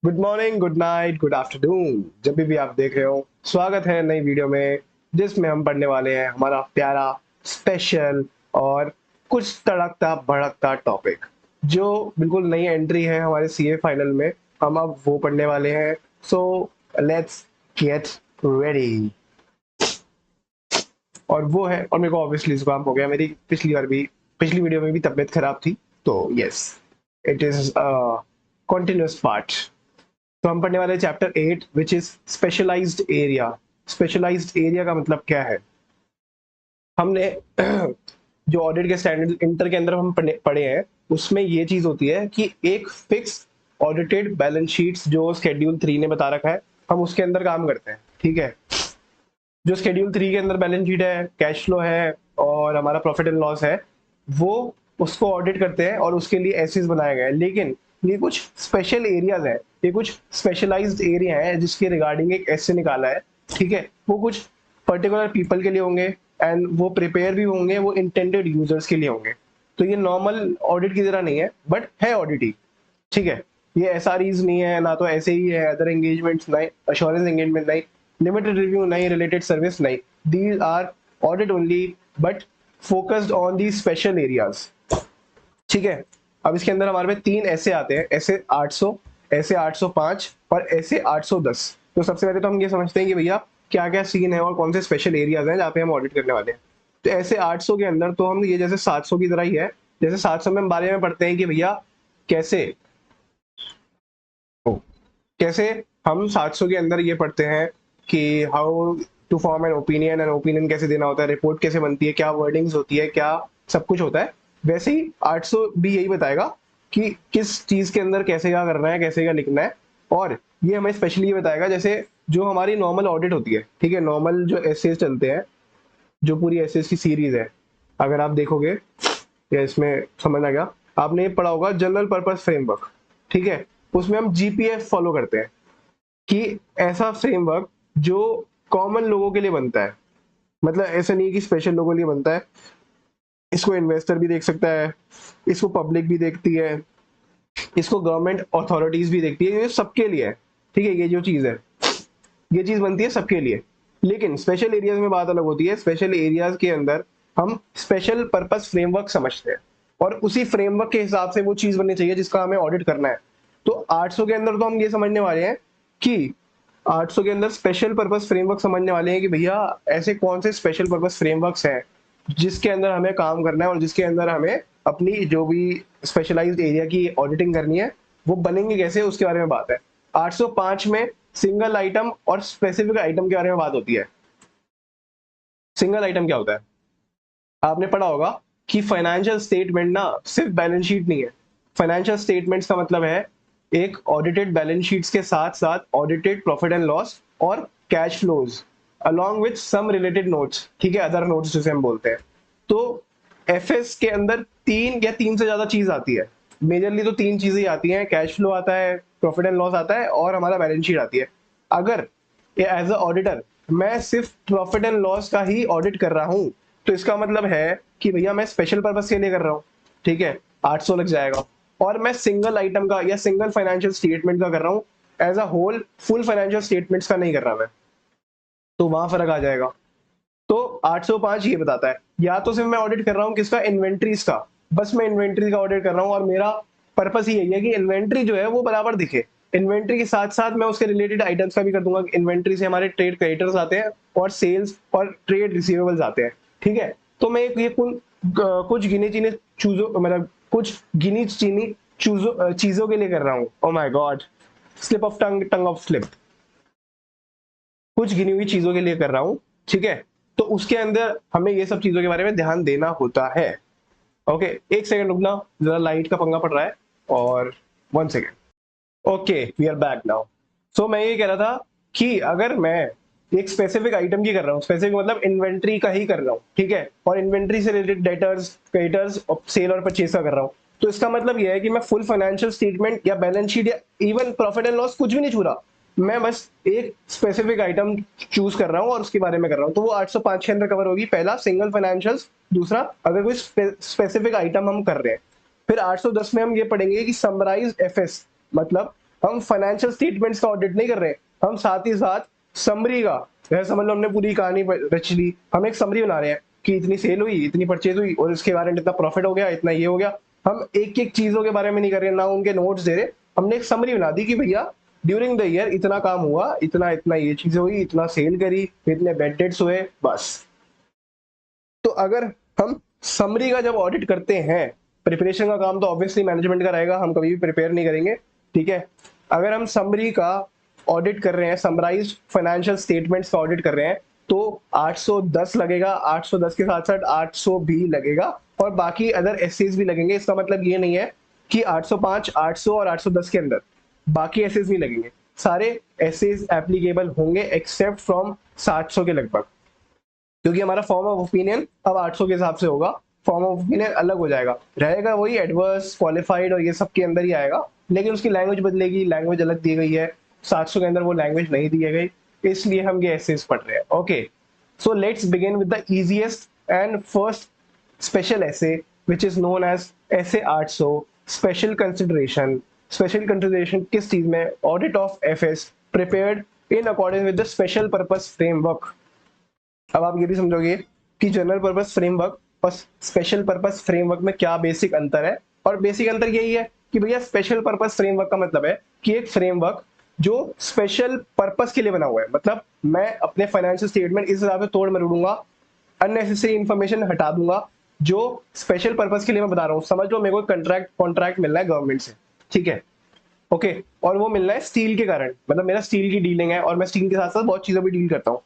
Good morning, good night, good afternoon, जब भी आप देख रहे हो, स्वागत है नई वीडियो में जिसमें हम पढ़ने वाले हैं हमारा प्यारा स्पेशल और कुछ तड़कता भड़कता टॉपिक जो बिल्कुल नई एंट्री है हमारे सीए फाइनल में। हम अब वो पढ़ने वाले हैं। So let's get ready. और वो है, और मेरे को ऑब्वियसली जुकाम हो गया। मेरी पिछली वीडियो में भी तबीयत खराब थी, तो yes, it is continuous part. तो हम पढ़ने वाले हैं chapter 8 which is specialized area. Specialized area का मतलब क्या है? हमने जो ऑडिट के स्टैंडर्ड इंटर के अंदर हम पढ़े हैं, उसमें ये चीज होती है कि एक फिक्स ऑडिटेड बैलेंस शीट्स जो शेड्यूल 3 ने बता रखा है, हम उसके अंदर काम करते हैं। ठीक है, जो शेड्यूल 3 के अंदर बैलेंस शीट है, कैश फ्लो है और हमारा प्रॉफिट एंड लॉस है, वो उसको ऑडिट करते हैं और उसके लिए एसेस बनाए गए हैं। लेकिन ये कुछ स्पेशल एरियाज है, ये कुछ स्पेशलाइज्ड एरिया है जिसके रिगार्डिंग एक एसे निकाला है। ठीक है, वो कुछ पर्टिकुलर पीपल के लिए होंगे एंड वो प्रिपेयर भी होंगे, वो इंटेंडेड यूजर्स के लिए होंगे। तो ये नॉर्मल ऑडिट की तरह नहीं है, बट है ऑडिट ही। ठीक है, ये एसआरईज नहीं है, ना तो ऐसे ही है अदर एंगेजमेंट्स नहीं, अश्योरेंस एंगेजमेंट नहीं, लिमिटेड रिव्यू नहीं, रिलेटेड सर्विस नहीं। These are audit only, but focused on the special areas. ठीक है, अब इसके अंदर हमारे में 3 ऐसे आते हैं, ऐसे 800, ऐसे 805 और ऐसे 810। तो सबसे पहले तो हम ये समझते हैं कि भैया क्या क्या सीन है और कौन से स्पेशल एरियाज हैं जहाँ पे हम ऑडिट करने वाले हैं। तो ऐसे 800 के अंदर तो हम ये जैसे 700 की तरह ही है। जैसे 700 में हम बारे में पढ़ते हैं कि भैया कैसे कैसे हम 700 के अंदर ये पढ़ते हैं कि how to form an opinion, and opinion कैसे देना होता है, रिपोर्ट कैसे बनती है, क्या वर्डिंग्स होती है, क्या सब कुछ होता है। वैसे ही 800 भी यही बताएगा कि किस चीज के अंदर कैसे क्या करना है, कैसे क्या लिखना है। और ये हमें स्पेशली ये बताएगा जैसे जो हमारी नॉर्मल ऑडिट होती है। ठीक है, नॉर्मल जो एसेस चलते हैं, जो पूरी एसेस की सीरीज है, अगर आप देखोगे या इसमें समझ आ गया, आपने ये पढ़ा होगा जनरल पर्पस फ्रेमवर्क। ठीक है, उसमें हम जीपीएफ फॉलो करते हैं कि ऐसा फ्रेमवर्क जो कॉमन लोगों के लिए बनता है। मतलब ऐसा नहीं है कि स्पेशल लोगों के लिए बनता है, इसको इन्वेस्टर भी देख सकता है, इसको पब्लिक भी देखती है, इसको गवर्नमेंट अथॉरिटीज भी देखती है, ये सबके लिए है। ठीक है, ये जो चीज है, ये चीज बनती है सबके लिए। लेकिन स्पेशल एरियाज में बात अलग होती है। स्पेशल एरियाज के अंदर हम स्पेशल पर्पस फ्रेमवर्क समझते हैं और उसी फ्रेमवर्क के हिसाब से वो चीज बननी चाहिए जिसका हमें ऑडिट करना है। तो 800 के अंदर तो हम ये समझने वाले हैं कि 800 के अंदर स्पेशल पर्पस फ्रेमवर्क समझने वाले हैं कि भैया ऐसे कौन से स्पेशल पर्पस फ्रेमवर्क्स हैं जिसके अंदर हमें काम करना है और जिसके अंदर हमें अपनी जो भी स्पेशलाइज्ड एरिया की ऑडिटिंग करनी है वो बनेंगे कैसे, उसके बारे में बात है। 805 में सिंगल आइटम और स्पेसिफिक आइटम के बारे में बात होती है। सिंगल आइटम क्या होता है? आपने पढ़ा होगा कि फाइनेंशियल स्टेटमेंट ना सिर्फ बैलेंस शीट नहीं है। फाइनेंशियल स्टेटमेंट्स का मतलब है एक ऑडिटेड बैलेंस शीट्स के साथ साथ ऑडिटेड प्रॉफिट एंड लॉस और cash flows along with some related notes. ठीक है, अदर नोट्स जिसे हम बोलते हैं। तो एफएस के अंदर 3 या 3 से ज्यादा चीज आती है। मेजरली तो 3 चीजें आती हैं, कैश फ्लो आता है, प्रॉफिट एंड लॉस आता है और हमारा बैलेंस शीट आती है। अगर एज अ ऑडिटर मैं सिर्फ प्रॉफिट एंड लॉस का ही ऑडिट कर रहा हूं, तो इसका मतलब है कि भैया मैं स्पेशल पर्पस के लिए कर रहा हूँ। ठीक है, 800 लग जाएगा। और मैं सिंगल आइटम का या सिंगल फाइनेंशियल स्टेटमेंट का कर रहा हूँ, as a whole full financial statements का नहीं कर रहा मैं, तो वहां फर्क आ जाएगा। तो 805 ये बताता है या तो सिर्फ मैं ऑडिट कर रहा हूँ किसका, इन्वेंट्रीज का, बस मैं इन्वेंट्री का ऑडिट कर रहा हूँ और मेरा पर्पस ही यही है कि इन्वेंट्री जो है वो बराबर दिखे। इन्वेंट्री के साथ साथ मैं उसके रिलेटेड आइटम्स का भी कर दूंगा। इन्वेंट्री से हमारे ट्रेड क्रेडिटर्स आते हैं और सेल्स और ट्रेड रिसीवेबल्स आते हैं। ठीक है, तो मैं ये कुछ गिने चीने चूजों, मतलब कुछ गिनी चीनी चीजों के लिए कर रहा हूँ। Oh my God, slip of tongue, tongue of slip, कुछ गिनी हुई चीजों के लिए कर रहा हूं। ठीक है, तो उसके अंदर हमें ये सब चीजों के बारे में ध्यान देना होता है। ओके, एक सेकंड रुकना, जरा लाइट का पंगा पड़ रहा है। और 1 second. Okay, we are back now. So मैं ये कह रहा था कि अगर मैं एक स्पेसिफिक आइटम की कर रहा हूँ, स्पेसिफिक मतलब इन्वेंट्री का ही कर रहा हूँ, ठीक है, और इन्वेंट्री से रिलेटेड डेटर्स, क्रेडिटर्स, सेल और परचेज का कर रहा हूँ, तो इसका मतलब यह है कि मैं फुल फाइनेंशियल स्टेटमेंट या बैलेंस शीट या इवन प्रॉफिट एंड लॉस कुछ भी नहीं छू रहा। मैं बस एक स्पेसिफिक आइटम चूज कर रहा हूँ और उसके बारे में कर रहा हूँ, तो वो 805 के अंदर कवर होगी। पहला सिंगल फाइनेंशियल्स, दूसरा अगर कोई स्पेसिफिक आइटम हम कर रहे हैं। फिर 810 में हम ये पढ़ेंगे कि समराइज एफएस, मतलब हम फाइनेंशियल स्टेटमेंट्स का ऑडिट नहीं कर रहे, हम साथ ही साथ समरी का, जैसे समझ लो हमने पूरी कहानी रच ली, हम एक समरी बना रहे हैं कि इतनी सेल हुई, इतनी परचेज हुई और इसके बारे में इतना प्रॉफिट हो गया, इतना ये हो गया। हम एक एक चीजों के बारे में नहीं कर रहे, ना उनके नोट्स दे रहे, हमने एक समरी बना दी कि भैया ड्यूरिंग द ईयर इतना काम हुआ, इतना इतना ये चीजें हुई, इतना सेल करी, इतने बेड डेट्स हुए, बस। तो अगर हम समरी का जब ऑडिट करते हैं, प्रिपरेशन का काम तो ऑब्वियसली मैनेजमेंट का रहेगा, हम कभी भी प्रिपेयर नहीं करेंगे, ठीक है। अगर हम समरी का ऑडिट कर रहे हैं, समराइज फाइनेंशियल स्टेटमेंट्स का ऑडिट कर रहे हैं, तो 810 लगेगा, 810 के साथ साथ 800 भी लगेगा और बाकी अदर एसेज भी लगेंगे। इसका मतलब ये नहीं है कि 805, 800 और 810 के अंदर बाकी एसेज नहीं लगेंगे, सारे एसेज एप्लीकेबल होंगे एक्सेप्ट फ्रॉम 700 के लगभग, क्योंकि हमारा फॉर्म ऑफ ओपिनियन अब 800 के हिसाब से होगा, फॉर्म ऑफ ओपिनियन अलग हो जाएगा, रहेगा वही एडवर्स, क्वालिफाइड और ये सब के अंदर ही आएगा, लेकिन उसकी लैंग्वेज बदलेगी, लैंग्वेज अलग दी गई है, 700 के अंदर वो लैंग्वेज नहीं दी गई, इसलिए हम ये एसेज पढ़ रहे हैं। Okay, so let's begin with the easiest and first special SA which is known as SA 800 special consideration. Special consideration किस चीज में? Audit of FS prepared in according with the special purpose framework. अब आप ये भी समझोगे कि general purpose framework और स्पेशल पर्पस फ्रेमवर्क में क्या बेसिक अंतर है, और बेसिक अंतर यही है कि भैया स्पेशल पर्पस फ्रेमवर्क का मतलब है कि एक फ्रेमवर्क जो स्पेशल पर्पस के लिए बना हुआ है, मतलब मैं अपने फाइनेंशियल स्टेटमेंट इस हिसाब से तोड़ मरोड़ूंगा, अननेसेसरी इंफॉर्मेशन हटा दूंगा, जो स्पेशल पर्पस के लिए मैं बता रहा हूँ। समझ लो मेरे को कॉन्ट्रैक्ट मिलना है गवर्नमेंट से, ठीक है, ओके, और वो मिलना है स्टील के कारण, मतलब मेरा स्टील की डीलिंग है और मैं स्टील के साथ साथ बहुत चीजों भी डील करता हूँ।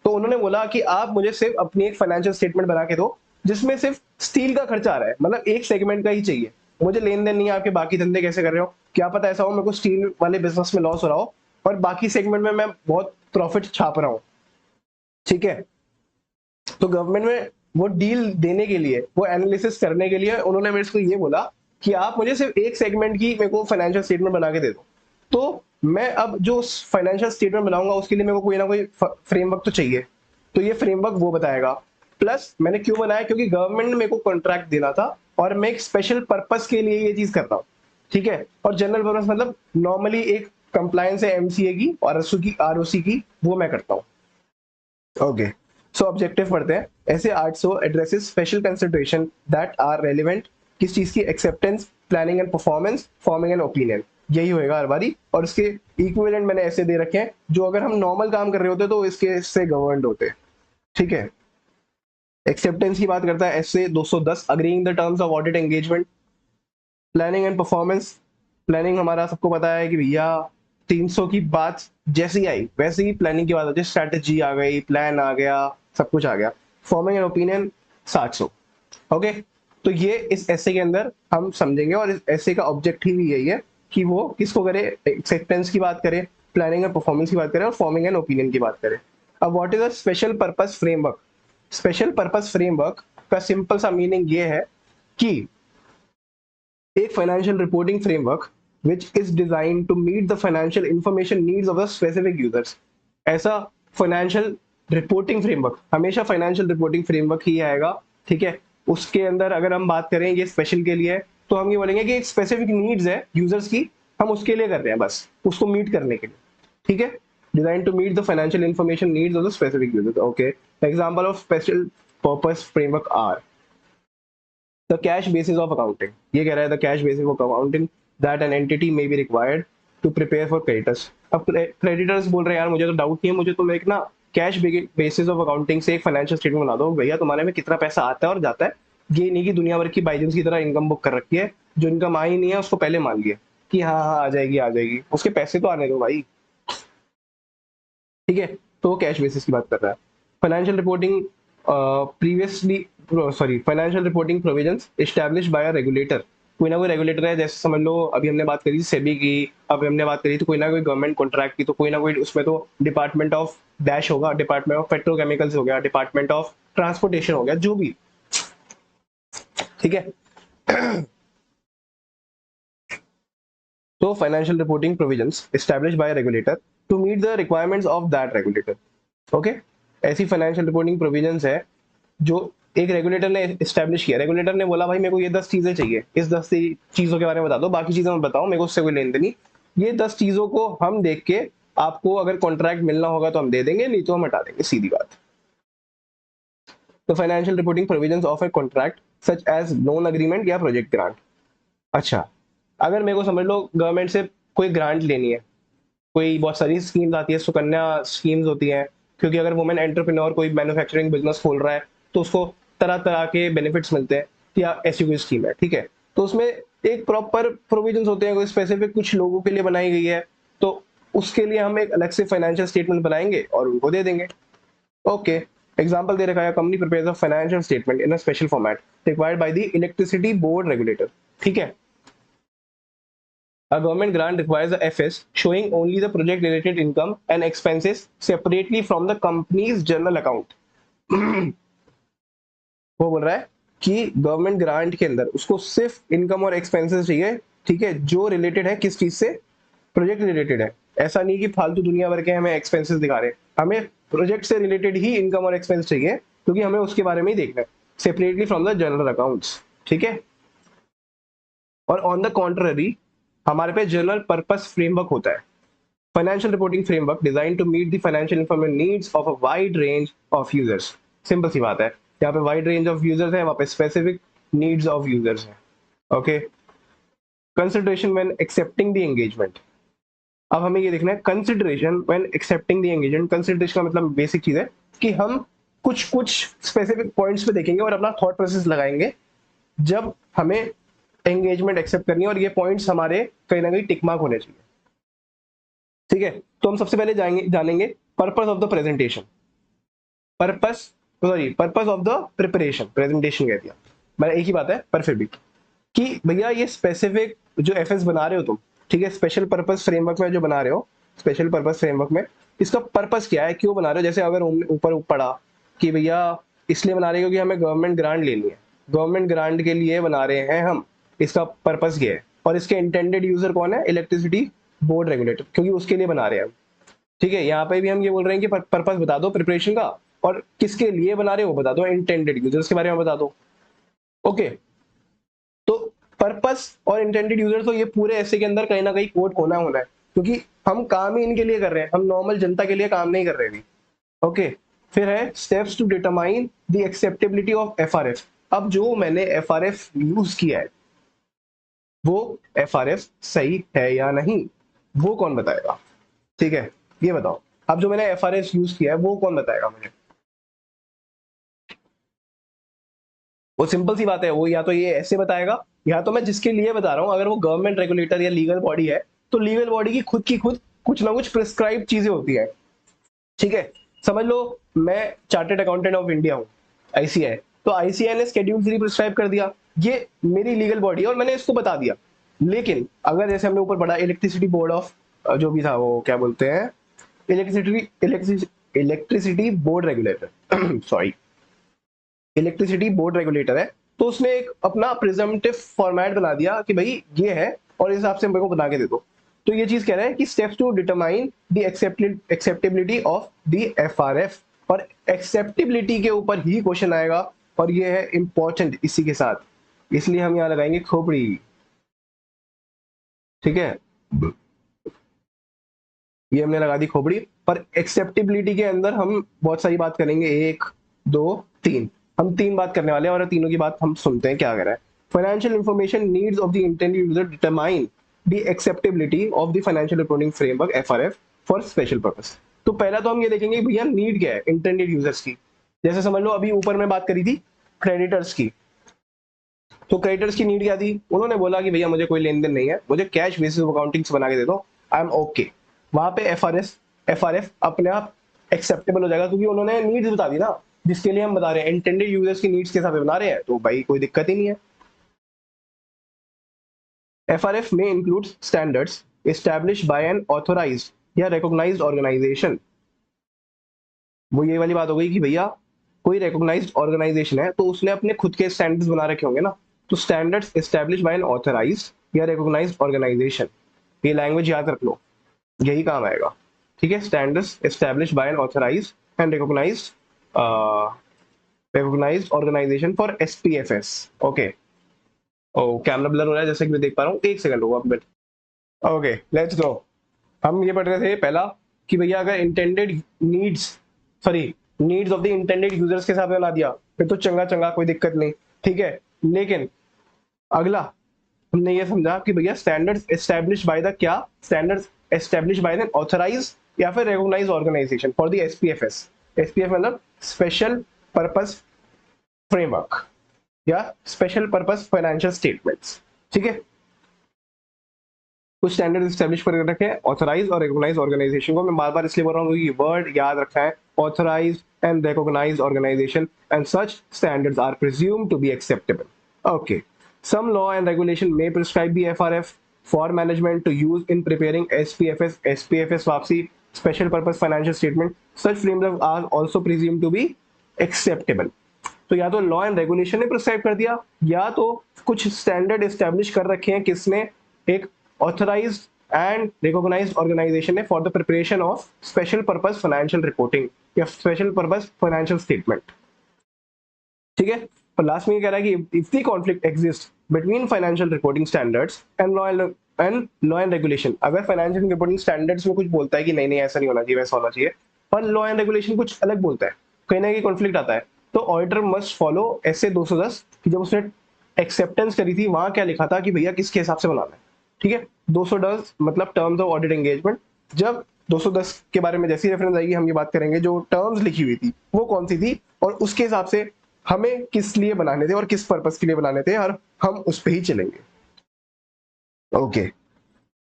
तो उन्होंने बोला कि आप मुझे सिर्फ अपनी एक फाइनेंशियल स्टेटमेंट बना के दो जिसमें सिर्फ स्टील का खर्चा आ रहा है, मतलब एक सेगमेंट का ही चाहिए, मुझे लेन देन नहीं है आपके बाकी धंधे कैसे कर रहे हो, क्या पता ऐसा हो मेरे को स्टील वाले बिजनेस में लॉस हो रहा हो और बाकी सेगमेंट में मैं बहुत प्रॉफिट छाप रहा हूँ, ठीक है। तो गवर्नमेंट में वो डील देने के लिए, वो एनालिसिस करने के लिए उन्होंने मेरे को ये बोला कि आप मुझे सिर्फ एक सेगमेंट की मेरे को फाइनेंशियल स्टेटमेंट बना के दे दो। तो मैं अब जो फाइनेंशियल स्टेटमेंट बनाऊंगा उसके लिए मेरे को कोई ना कोई फ्रेमवर्क तो चाहिए, तो ये फ्रेमवर्क वो बताएगा। प्लस मैंने क्यों बनाया, क्योंकि गवर्नमेंट ने मेरे को कॉन्ट्रैक्ट देना था और मैं एक स्पेशल पर्पस के लिए ये चीज करता हूँ, ठीक है। और जनरल पर्पस मतलब नॉर्मली एक कंप्लायंस है एमसीए की और आरओसी की, वो मैं करता हूँ। ओके, सो ऑब्जेक्टिव पढ़ते हैं। SA 800 addresses special consideration that are relevant, किस चीज की? Acceptance, planning and performance, forming and opinion, यही होएगा हर बारी। और इसके इक्विवेलेंट मैंने ऐसे दे रखे हैं जो अगर हम नॉर्मल काम कर रहे होते तो इसके से गवर्नड होते, ठीक है। एक्सेप्टेंस की बात करता है ऐसे 210, agreeing the terms of audit engagement. Planning and performance, planning हमारा सबको पता है कि भैया 300 की बात जैसी आई वैसे ही प्लानिंग की बात होती है, स्ट्रैटेजी आ गई, प्लान आ गया, सब कुछ आ गया। Forming an opinion 700, okay. तो ये इस ऐसे के अंदर हम समझेंगे और इस ऐसे का ऑब्जेक्टिव ही यही है कि वो किसको करे, एक्सेप्टेंस की बात करे, प्लानिंग एंड परफॉर्मेंस की बात करे और फॉर्मिंग एंड ओपिनियन की बात करे। अब what is a special purpose framework? Special purpose framework का सिंपल सा मीनिंग ये है कि एक financial reporting framework which is designed to meet the financial information needs of the specific users। ऐसा फाइनेंशियल रिपोर्टिंग फ्रेमवर्क, हमेशा फाइनेंशियल रिपोर्टिंग फ्रेमवर्क ही आएगा, ठीक है। उसके अंदर अगर हम बात करें ये स्पेशल के लिए, तो हम ये बोलेंगे कि एक स्पेसिफिक नीड्स है यूजर्स की, हम उसके लिए कर रहे हैं, बस उसको मीट करने के लिए, ठीक है। Design to meet the financial information needs of the specific users, okay. Example of special purpose framework are the cash basis of accounting. ये कह रहा है the cash basis of accounting that an entity may be required to prepare for creditors. अब creditors बोल रहे हैं यार मुझे तो डाउट नहीं है, मुझे तुम एक ना कैश बेसिस ऑफ अकाउंटिंग से एक फाइनेंशियल स्टेटमेंट बना दो भैया, तुम्हारे में कितना पैसा आता है और जाता है, ये नहीं कि दुनिया भर की बाइजेंस की तरह इनकम बुक कर रखी है, जो इनकम आई नहीं है उसको पहले मान लिया कि हाँ हाँ आ जाएगी, उसके पैसे तो आने दो भाई, ठीक है। तो वो कैश बेसिस की बात कर रहा है। Financial reporting previously sorry financial reporting provisions established bye अ रेगुलेटर। कोई ना कोई रेगुलेटर है, जैसे समझ लो अभी हमने बात करी सेबी की, अभी हमने बात करी तो कोई ना कोई गवर्नमेंट कॉन्ट्रैक्ट की, तो कोई ना कोई उसमें तो डिपार्टमेंट ऑफ डैश होगा, डिपार्टमेंट ऑफ पेट्रोकेमिकल्स हो गया, डिपार्टमेंट ऑफ ट्रांसपोर्टेशन हो गया, जो भी, ठीक है। तो financial reporting provisions established by regulator to meet the requirements of that regulator, okay. ऐसी फाइनेंशियल रिपोर्टिंग प्रोविजंस है जो एक रेगुलेटर ने एस्टैब्लिश किया। रेगुलेटर ने बोला भाई मेरे को ये 10 चीजें चाहिए, इस 10 चीजों के बारे में बता दो, बाकी चीजें मत बताओ, मेरे को उससे कोई लेन देन नहीं, ये 10 चीजों को हम देख के आपको अगर कॉन्ट्रैक्ट मिलना होगा तो हम दे देंगे, नहीं तो हम हटा देंगे, सीधी बात। तो financial reporting provisions of a contract such as loan agreement या प्रोजेक्ट ग्रांट। अच्छा, अगर मेरे को समझ लो गवर्नमेंट से कोई ग्रांट लेनी है, कोई बहुत सारी स्कीम्स आती है, सुकन्या स्कीम्स होती हैं, क्योंकि अगर वुमेन एंटरप्रेन्योर कोई मैन्युफैक्चरिंग बिजनेस खोल रहा है तो उसको तरह तरह के बेनिफिट्स मिलते हैं, या ऐसी कोई स्कीम है, ठीक है। तो उसमें एक प्रॉपर प्रोविजंस होते हैं, कोई स्पेसिफिक कुछ लोगों के लिए बनाई गई है, तो उसके लिए हम एक अलग से फाइनेंशियल स्टेटमेंट बनाएंगे और उनको दे देंगे। ओके, एग्जांपल दे रखा है, company prepares a financial statement in a special format required by the electricity board regulator, ठीक है। A government grant requires a FS showing only the project related income and expenses separately from the company's general account. वो बोल रहा है कि government grant के अंदर उसको सिर्फ इनकम और एक्सपेंसेस चाहिए, ठीक है, जो रिलेटेड है किस चीज से, प्रोजेक्ट रिलेटेड है। ऐसा नहीं कि फालतू दुनिया भर के हमें एक्सपेंसेस दिखा रहे, हमें प्रोजेक्ट से रिलेटेड ही इनकम और एक्सपेंस चाहिए, क्योंकि हमें उसके बारे में ही देखना है, separately from the general accounts, ठीक है। और ऑन द कॉन्ट्ररी हमारे पे जनरल पर्पस फ्रेमवर्क होता है, financial reporting framework design to meet the financial information needs of a wide range of users. Simple सी बात है, यहाँ पे वाइड रेंज ऑफ यूजर्स है, वहाँ पे स्पेसिफिक नीड्स ऑफ यूजर्स है। Okay, consideration when accepting the engagement. अब हमें ये देखना है consideration when accepting the engagement. Consideration का मतलब बेसिक चीज है कि हम कुछ कुछ स्पेसिफिक पॉइंट्स पे देखेंगे और अपना थॉट प्रोसेस लगाएंगे जब हमें एंगेजमेंट एक्सेप्ट करनी है, और ये पॉइंट्स हमारे कहीं ना कहीं टिक मार्क होने चाहिए, ठीक है। तो हम सबसे पहले जानेंगे purpose of the presentation, purpose of the preparation, presentation कह दिया मैंने, एक ही बात है पर फिर भी, कि भैया ये स्पेसिफिक जो एफएस बना रहे हो तुम, ठीक है, स्पेशल पर्पस फ्रेमवर्क में जो बना रहे हो, स्पेशल पर्पस फ्रेमवर्क में इसका पर्पस क्या है, क्यों बना रहे हो। जैसे अगर ऊपर पड़ा कि भैया इसलिए बना रहे हो क्योंकि हमें गवर्नमेंट ग्रांट लेनी है, गवर्नमेंट ग्रांट के लिए बना रहे हैं हम, इसका पर्पस ये है। और इसके इंटेंडेड यूजर कौन है, इलेक्ट्रिसिटी बोर्ड रेगुलेटर, क्योंकि उसके लिए बना रहे हैं हम, ठीक है। यहाँ पे भी हम ये बोल रहे हैं कि पर्पस बता दो प्रिपरेशन का, और किसके लिए बना रहे हो बता दो, इंटेंडेड यूजर्स के बारे में बता दो। ओके, तो पर्पस और इंटेंडेड यूजर, तो ये पूरे ऐसे के अंदर कहीं ना कहीं कोड होना होना है, क्योंकि हम काम ही इनके लिए कर रहे हैं, हम नॉर्मल जनता के लिए काम नहीं कर रहे अभी। ओके, फिर है steps to determine the acceptability of FRF. अब जो मैंने एफआरएफ यूज किया है वो एफआरएफ सही है या नहीं, वो कौन बताएगा, ठीक है, ये बताओ। अब जो मैंने एफआरएफ यूज किया है वो कौन बताएगा मुझे। वो सिंपल सी बात है, वो या तो ये ऐसे बताएगा, या तो मैं जिसके लिए बता रहा हूं, अगर वो गवर्नमेंट रेगुलेटर या लीगल बॉडी है, तो लीगल बॉडी की खुद कुछ ना कुछ प्रिस्क्राइब चीजें होती है, ठीक है। समझ लो मैं चार्टेड अकाउंटेंट ऑफ इंडिया हूँ, आईसीआई, तो आईसीआई ने शेड्यूल 3 प्रिस्क्राइब कर दिया, ये मेरी लीगल बॉडी है और मैंने इसको बता दिया। लेकिन अगर जैसे हमने ऊपर पढ़ा इलेक्ट्रिसिटी बोर्ड ऑफ जो भी था, वो क्या बोलते हैं, electricity board regulator sorry, electricity board regulator है, तो उसने एक अपना प्रिजम्पटिव फॉर्मेट बना दिया कि भाई ये है और इस हिसाब से मेरे को बना के दे दो। तो ये चीज कह रहा है कि steps to determine the acceptability of the FRF, और एक्सेप्टेबिलिटी के ऊपर ही क्वेश्चन आएगा, और ये है इंपॉर्टेंट इसी के साथ, इसलिए हम यहाँ लगाएंगे खोपड़ी, ठीक है। ये हमने लगा दी खोपड़ी। पर एक्सेप्टेबिलिटी के अंदर हम बहुत सारी बात करेंगे, एक दो तीन, हम तीन बात करने वाले हैं, और तीनों की बात हम सुनते हैं क्या कह रहा है। Financial information needs of the intended user determine the acceptability of the financial reporting framework FRF for special purpose. तो पहला तो हम ये देखेंगे भैया नीड क्या है इंटेंडेड यूजर्स की। जैसे समझ लो अभी ऊपर में बात करी थी क्रेडिटर्स की, तो क्रेडिटर्स की नीड क्या थी, उन्होंने बोला कि भैया मुझे कोई लेन देन नहीं है, मुझे कैश बेसिस अकाउंटिंग बना के दे दो, आई एम ओके। वहां पे एफआरएफ अपने आप एक्सेप्टेबल हो जाएगा, क्योंकि उन्होंने नीड्स बता दी ना, जिसके लिए हम बता रहे हैं इंटेंडेड यूजर्स की नीड्स के हिसाब से बना रहे हैं, तो भाई कोई दिक्कत ही नहीं है। एफआरएफ में include standards establish by an authorised या रिकॉग्नाइज्ड ऑर्गेनाइजेशन। वो ये वाली बात हो गई कि भैया कोई रिकॉग्नाइज्ड ऑर्गेनाइजेशन है तो उसने अपने खुद के स्टैंडर्ड्स बना रखे होंगे ना, तो standards establish by an authorised या रिकॉग्नाइज्ड ऑर्गेनाइजेशन, ये लैंग्वेज याद रख लो, यही काम आएगा, ठीक है। Standards establish by an authorised and recognised organisation for SPFs. Okay, ओ कैमरा ब्लर हो रहा है जैसे कि मैं देख पा रहा हूँ, एक सेकंड होगा। Okay let's go. हम ये पढ़ रहे थे पहला कि भैया अगर intended needs, sorry, needs of the intended users के हिसाब से बना दिया फिर तो चंगा चंगा, कोई दिक्कत नहीं, ठीक है। लेकिन अगला हमने ये समझा कि भैया स्टैंडर्ड्स एस्टैब्लिश बाय द क्या, standards establish by an authorise या फिर recognise organisation for the SPFs. SPF मतलब स्पेशल पर्पस फ्रेमवर्क या स्पेशल पर्पस फाइनेंशियल स्टेटमेंट्स, ठीक है। कुछ स्टैंडर्ड स्टैब्लिश कर रखे हैं ऑथराइज और रिकॉग्नाइज ऑर्गेनाइजेशन को। मैं बार बार इसलिए बोल रहा हूँ कि वर्ड याद रखना है, authorise and recognise organisation and such standards are presumed to be acceptable. Okay, some law and regulation may prescribe the FRF for management to use in preparing SPFS वापसी special purpose financial statement. Such frameworks are also presumed to be acceptable. तो या तो law and regulation ने prescribe कर दिया या तो कुछ स्टैंडर्ड एस्टेब्लिश कर रखे हैं किसने, एक ऑथराइज्ड एंड रिकॉग्नाइज्ड ऑर्गेनाइजेशन ने for the preparation of special purpose financial reporting या स्पेशल पर्पस फाइनेंशियल स्टेटमेंट, ठीक है। पर लास्ट में ये कह रहा है कि if the conflict exist between financial reporting standards and law and regulation, अगर फाइनेंशियल रिपोर्टिंग स्टैंडर्ड्स में कुछ बोलता है कि नहीं नहीं ऐसा नहीं होना चाहिए वैसा होना चाहिए, पर लॉ एंड रेगुलेशन कुछ अलग बोलता है, कहीं ना कहीं कॉन्फ्लिक्ट आता है, तो ऑडिटर मस्ट फॉलो ऐसे 210 कि जब उसने एक्सेप्टेंस करी थी वहां क्या लिखा था कि भैया किसके हिसाब से बनाना है, ठीक है। 210 मतलब टर्म्स ऑफ ऑडिट एंगेजमेंट। जब 210 के बारे में जैसी रेफरेंस आएगी हम ये बात करेंगे जो टर्म्स लिखी हुई थी वो कौन सी थी और उसके हिसाब से हमें किस लिए बनाने थे और किस पर्पस के लिए बनाने थे और हम उस पर ही चलेंगे। Okay,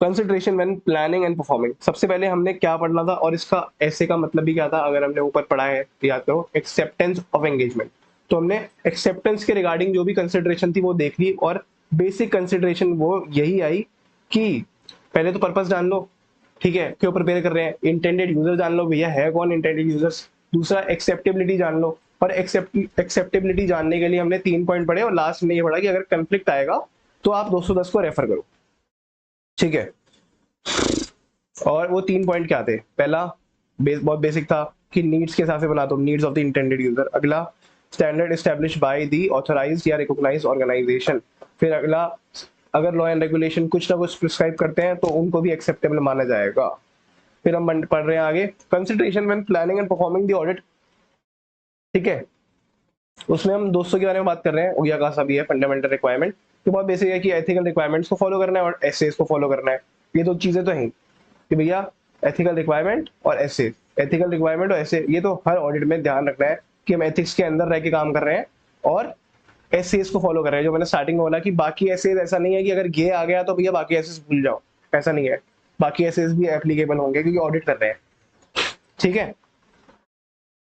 consideration when planning and performing. सबसे पहले हमने क्या पढ़ना था और इसका ऐसे का मतलब भी क्या था, अगर हमने ऊपर पढ़ा है याद करो, एक्सेप्टेंस ऑफ एंगेजमेंट। तो हमने एक्सेप्टेंस के रिगार्डिंग जो भी कंसिडरेशन थी वो देख ली और बेसिक कंसिडरेशन वो यही आई कि पहले तो पर्पस जान लो, ठीक है, क्यों प्रिपेयर कर रहे हैं, इंटेंडेड यूजर जान लो भैया है कौन इंटेंडेड यूजर्स, दूसरा एक्सेप्टेबिलिटी जान लो। और एक्सेप्टेबिलिटी जानने के लिए हमने 3 पॉइंट पढ़े और लास्ट में ये पढ़ा कि अगर कंफ्लिक्ट आएगा तो आप 210 को रेफर करो, ठीक है। और वो 3 पॉइंट क्या थे, पहला बहुत बेसिक था कि नीड्स के हिसाब से बना दो, needs of the intended user. अगला standard establish by the authorised या रिकॉग्नाइज्ड ऑर्गेनाइजेशन। फिर अगला अगर लॉ एंड रेगुलेशन कुछ ना कुछ प्रिस्क्राइब करते हैं तो उनको भी एक्सेप्टेबल माना जाएगा। फिर हम पढ़ रहे हैं आगे consideration when planning and performing the audit, ठीक है। उसमें हम 200 के बारे में बात कर रहे हैं, ओया का सभी है फंडामेंटल रिक्वायरमेंट, तो बहुत बेसिक है कि एथिकल रिक्वायरमेंट्स को फॉलो करना है और एसएस को फॉलो करना है। ये दो चीजें तो हैं कि भैया एथिकल रिक्वायरमेंट और एसए, एथिकल रिक्वायरमेंट और एसए, ये तो हर ऑडिट में ध्यान रखना है कि हम एथिक्स के अंदर रह के काम कर रहे हैं और एसएस को फॉलो कर रहे हैं। जो मैंने स्टार्टिंग में बोला कि बाकी एसएस ऐसा नहीं है कि अगर ये आ गया तो भैया बाकी एसएस भूल जाओ, ऐसा नहीं है, बाकी एसएस भी एप्लीकेबल होंगे क्योंकि ऑडिट कर रहे हैं, ठीक है।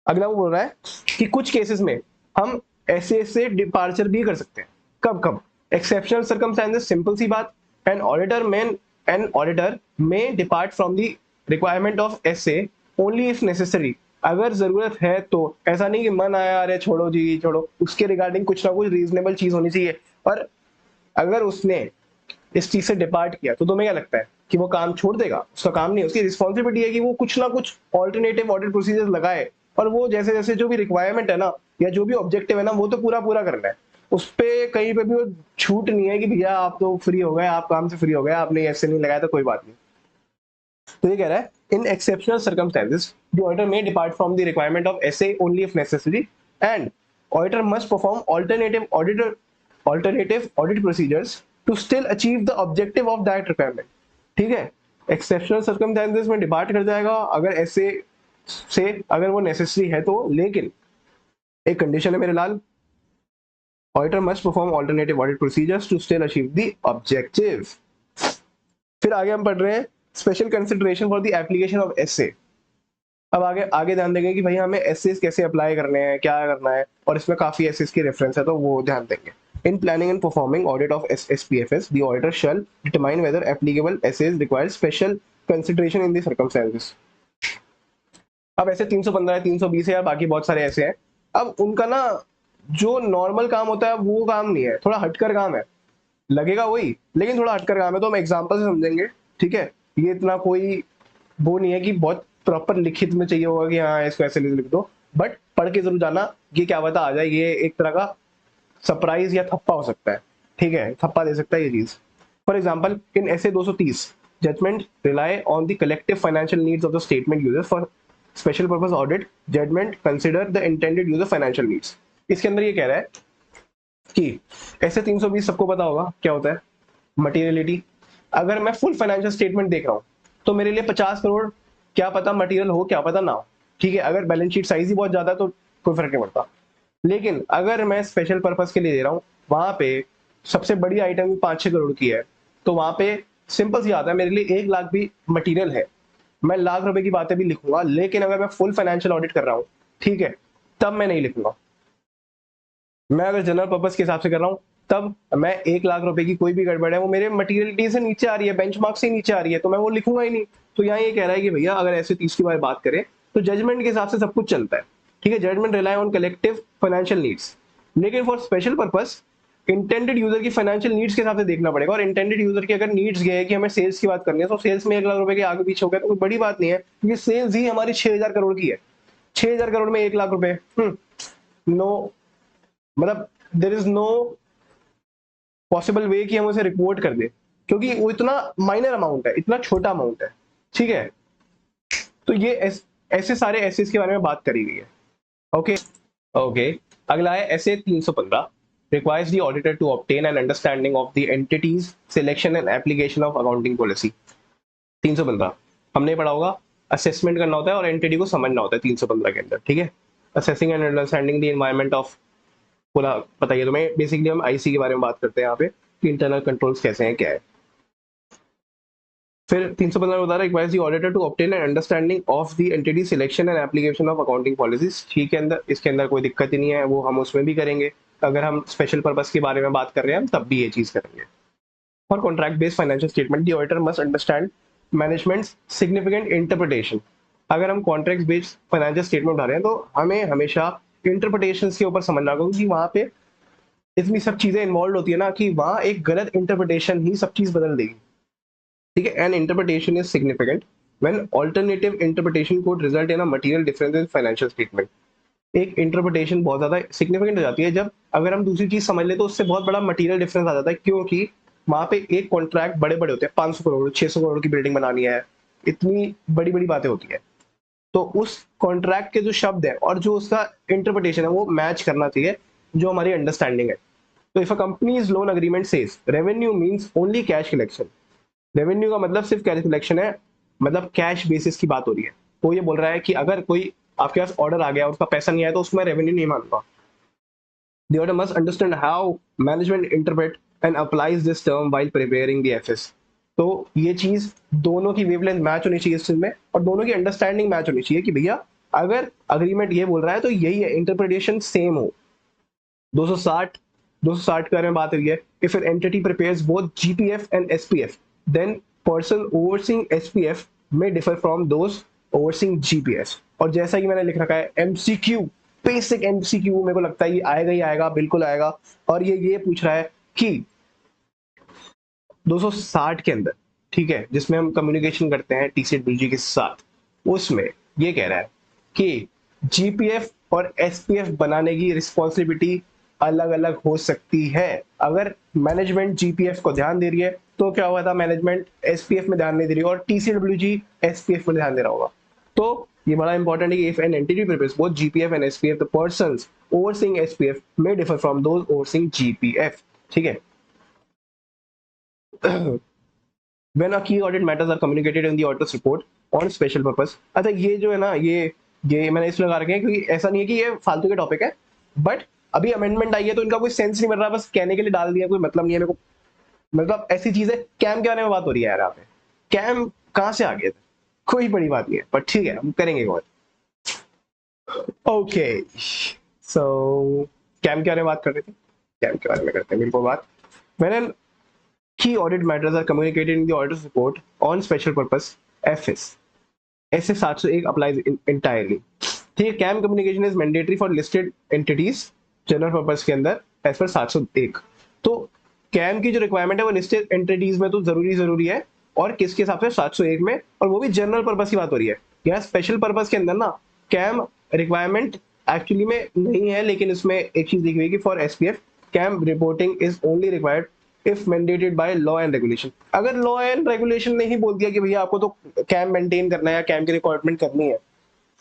अगला वो बोल रहा है कि कुछ केसेस में हम ऐसे से डिपार्चर भी कर सकते हैं। कब कब, एक्सेप्शनल सर्कमस्टेंसेस, सिंपल सी बात, an auditor may depart from the requirement of SA only if necessary. अगर जरूरत है तो, ऐसा नहीं कि मन आया अरे छोड़ो जी छोड़ो, उसके रिगार्डिंग कुछ ना कुछ रीजनेबल चीज होनी चाहिए। और अगर उसने इस चीज से डिपार्ट किया तो तुम्हें क्या लगता है कि वो काम छोड़ देगा? उसका काम नहीं है, उसकी रिस्पॉन्सिबिलिटी है कि वो कुछ ना कुछ ऑल्टरनेटिव ऑडिट प्रोसीजर लगाए और वो जैसे जैसे जो भी रिक्वायरमेंट है ना या जो भी ऑब्जेक्टिव है ना वो तो पूरा पूरा करना है। उस पे कहीं पे भी वो छूट नहीं है कि भैया आप तो फ्री हो गए, आप काम से फ्री हो गए, आपने ऐसे नहीं लगाया तो कोई बात नहीं। तो ये कह रहा है in exceptional circumstances the auditor may depart from the requirement of SA only if necessary and auditor must perform alternative audit procedures to still achieve the objective of that requirement, ठीक है। एक्सेप्शनल सर्कमस्टेंसेस में depart कर जाएगा अगर ऐसे से, अगर वो नेसेसरी है तो, लेकिन एक कंडीशन है मेरे लाल, auditor must perform alternative audit procedures to still achieve the objective. फिर आगे हम पढ़ रहे हैं special consideration for the application of SA. अब आगे आगे ध्यान देंगे कि भाई हमें एसएस कैसे अप्लाई करने हैं, क्या करना है, और इसमें काफी एसएस की रेफरेंस है तो वो ध्यान देंगे। In planning and performing audit of SPFS, the auditor shall determine whether applicable essays require special consideration in the circumstances. अब ऐसे 315 है, 320 है, या बाकी बहुत सारे ऐसे हैं। अब उनका ना जो नॉर्मल काम होता है वो काम नहीं है, थोड़ा हटकर काम है, लगेगा वही लेकिन थोड़ा हटकर काम है, तो हम एग्जांपल से समझेंगे, ठीक है। ये इतना कोई वो नहीं है कि बहुत प्रॉपर लिखित में चाहिए होगा कि हाँ इसको ऐसे लिख दो, बट पढ़ के जरूर जाना, ये क्या पता आ जाए, ये एक तरह का सरप्राइज या थप्पा हो सकता है, ठीक है, थप्पा दे सकता है ये चीज। फॉर एग्जाम्पल इन ऐसे 230 judgment rely on the collective financial needs of the statement users for special purpose audit judgment consider the intended user financial needs। इसके अंदर ये कह रहा है कि ऐसे 320 सबको पता होगा क्या होता है मटेरियलिटी। अगर मैं फुल फाइनेंशियल स्टेटमेंट देख रहा हूं तो मेरे लिए 50 करोड़ क्या पता मटेरियल हो क्या पता ना हो, ठीक है। अगर बैलेंस शीट साइज ही बहुत ज्यादा है तो कोई फर्क नहीं पड़ता। लेकिन अगर मैं स्पेशल पर्पस के लिए दे रहा हूं, वहां पे सबसे बड़ी आइटम 5-6 करोड़ की है, तो वहां पे सिंपल सी आता है, मेरे लिए 1 लाख भी मटेरियल है, मैं लाख रुपए की बातें भी लिखूंगा। लेकिन अगर मैं फुल फाइनेंशियल ऑडिट कर रहा हूं, ठीक है, तब मैं नहीं लिखूंगा। मैं अगर जनरल पर्पस के हिसाब से कर रहा हूं तब मैं 1 लाख रुपए की कोई भी गड़बड़ है वो मेरे मटेरियलिटी से नीचे आ रही है, बेंचमार्क से नीचे आ रही है, तो मैं वो लिखूंगा ही नहीं। तो यहाँ ये कह रहा है कि भैया अगर ऐसे 30 की बात करें तो जजमेंट के हिसाब से सब कुछ चलता है, ठीक है। Judgement rely on collective financial needs, लेकिन for special purpose intended user की फाइनेंशियल नीड्स के हिसाब से देखना पड़ेगा। और इंटेंडेड यूजर की अगर नीड्स गए है कि हमें सेल्स की बात करनी है, तो सेल्स में 1 लाख रुपए के आगे पीछे हो गया तो कोई बड़ी बात नहीं है, क्योंकि सेल्स ही हमारी 6000 करोड़ की है। 6000 करोड़ में 1 लाख रुपए, नो, मतलब there is no possible way कि हम उसे रिपोर्ट कर दे, क्योंकि वो इतना माइनर अमाउंट है, इतना छोटा अमाउंट है, ठीक है। तो ये ऐसे सारे एसेस के बारे में बात करी गई है। ओके ओके, अगला है एसे 315 requires the auditor to obtain an understanding of the entities selection and application of accounting policy। 315 हमने पढ़ा होगा, असेसमेंट करना होता है और एंटिटी को समझना होता है 315 के अंदर, ठीक है। Assessing and understanding the environment of, पूरा पता है तुम्हें। बेसिकली हम आईसी के बारे में बात करते हैं यहाँ पे कि इंटरनल कंट्रोल्स कैसे हैं क्या है। फिर 315 बता रहा है requires the auditor to obtain an understanding of the entity selection and application of accounting policies. ठीक है, अंदर इसके अंदर कोई दिक्कत ही नहीं है, वो हम उसमें भी करेंगे। अगर हम स्पेशल पर्पस के बारे में बात कर रहे हैं तब भी ये चीज करेंगे। For contract based financial statement the auditor must understand managements significant interpretation. अगर हम कॉन्ट्रैक्ट बेस्ड फाइनेंशियल स्टेटमेंट उठा रहे हैं तो हमें हमेशा इंटरप्रिटेशन के ऊपर समझना होगा, क्योंकि वहां पे इतनी सब चीजें इन्वॉल्व होती है ना कि वहां एक गलत इंटरप्रिटेशन ही सब चीज बदल देगी, ठीक है। N interpretation is significant when alternative interpretation could result in a material difference in financial statement. एक इंटरप्रिटेशन बहुत ज्यादा सिग्निफिकेंट हो जाती है जब अगर हम दूसरी चीज समझ ले तो उससे बहुत बड़ा मटेरियल डिफरेंस आ जाता है, क्योंकि वहां पे एक कॉन्ट्रैक्ट बड़े बड़े होते हैं, 500 करोड़ 600 करोड़ की बिल्डिंग बनानी है, इतनी बड़ी बड़ी बातें होती है। तो उस कॉन्ट्रैक्ट के जो शब्द है और जो उसका इंटरप्रिटेशन है वो मैच करना चाहिए जो हमारी अंडरस्टैंडिंग है। तो if a companies loan agreement says revenue means only cash collection, revenue का मतलब सिर्फ कैश कलेक्शन है, मतलब कैश बेसिस की बात हो रही है। तो ये बोल रहा है कि अगर कोई आपके पास ऑर्डर आ गया और उसका पैसा नहीं आया तो उसमें रेवेन्यू नहीं मानूंगा। The auditor must understand how management interpret and applies this term while preparing the FS। तो ये चीज दोनों की वेवलेंथ मैच होनी चाहिए इस चीज में, और दोनों की अंडरस्टैंडिंग मैच होनी चाहिए कि भैया अगर अग्रीमेंट ये बोल रहा है तो यही है, इंटरप्रिटेशन सेम हो। 260 के बारे में बात हुई है। If an entity prepares both GPF and SPF then person overseeing SPF may differ from those overseeing GPF. और जैसा कि मैंने लिख रखा है एमसीक्यू, बेसिक एमसीक्यू, मेरे को लगता है ये आएगा ही आएगा, बिल्कुल आएगा। और ये पूछ रहा है कि 260 के अंदर, ठीक है, जिसमें हम कम्युनिकेशन करते हैं टीसीएडबीजी के साथ, उसमें ये कह रहा है कि जीपीएफ और एसपीएफ बनाने की रिस्पॉन्सिबिलिटी अलग अलग हो सकती है। अगर मैनेजमेंट जीपीएफ को ध्यान दे रही है तो क्या हुआ था, मैनेजमेंट एसपीएफ में ध्यान नहीं दे रही और टीसीडब्ल्यूजी एसपीएफ में ध्यान दे रहा होगा। तो ये बड़ा इंपॉर्टेंट है कि if an entity prepares both GPF and SPF the persons overseeing SPF may differ from those overseeing GPF, ठीक है। When a key audit matters are communicated in the auditor's report on special purpose। अच्छा ये जो है ना, ये मैंने इसलिए लगा रखे हैं क्योंकि ऐसा नहीं है कि ये फालतू के टॉपिक है, बट अभी अमेंडमेंट आई है तो इनका कोई सेंस नहीं मिल रहा, बस कहने के लिए डाल दिया, कोई मतलब नहीं है मेरे को। मतलब ऐसी चीज है, कैम के बारे में बात हो रही है यार यहाँ पे, कैम कहाँ से आ गए थे, कोई बड़ी बात नहीं है, पर ठीक है हम करेंगे और। ओके सो कैम के बारे में बात कर रहे थे, कैम के बारे में करते हैं बिल्कुल बात। When key audit matters are communicated in the auditor's report on special purpose FS। SF 701 applies entirely, ठीक है। KAM communication is mandatory for listed entities general purpose के अंदर एज पर 701। तो कैम की जो रिक्वायरमेंट है वो लिस्टेड एंटिटीज में तो जरूरी है, और किसके हिसाब से 701 में, और वो भी जनरल पर्पस की बात हो रही है। यहाँ स्पेशल पर्पस के अंदर ना कैम रिक्वायरमेंट एक्चुअली में नहीं है, लेकिन इसमें एक चीज लिखी हुई है कि for SPF KAM reporting is only required if mandated by law and regulation. अगर लॉ एंड रेगुलेशन ने ही बोल दिया कि भैया आपको तो कैम मेंटेन करना है या कैम की रिक्वायरमेंट करनी है,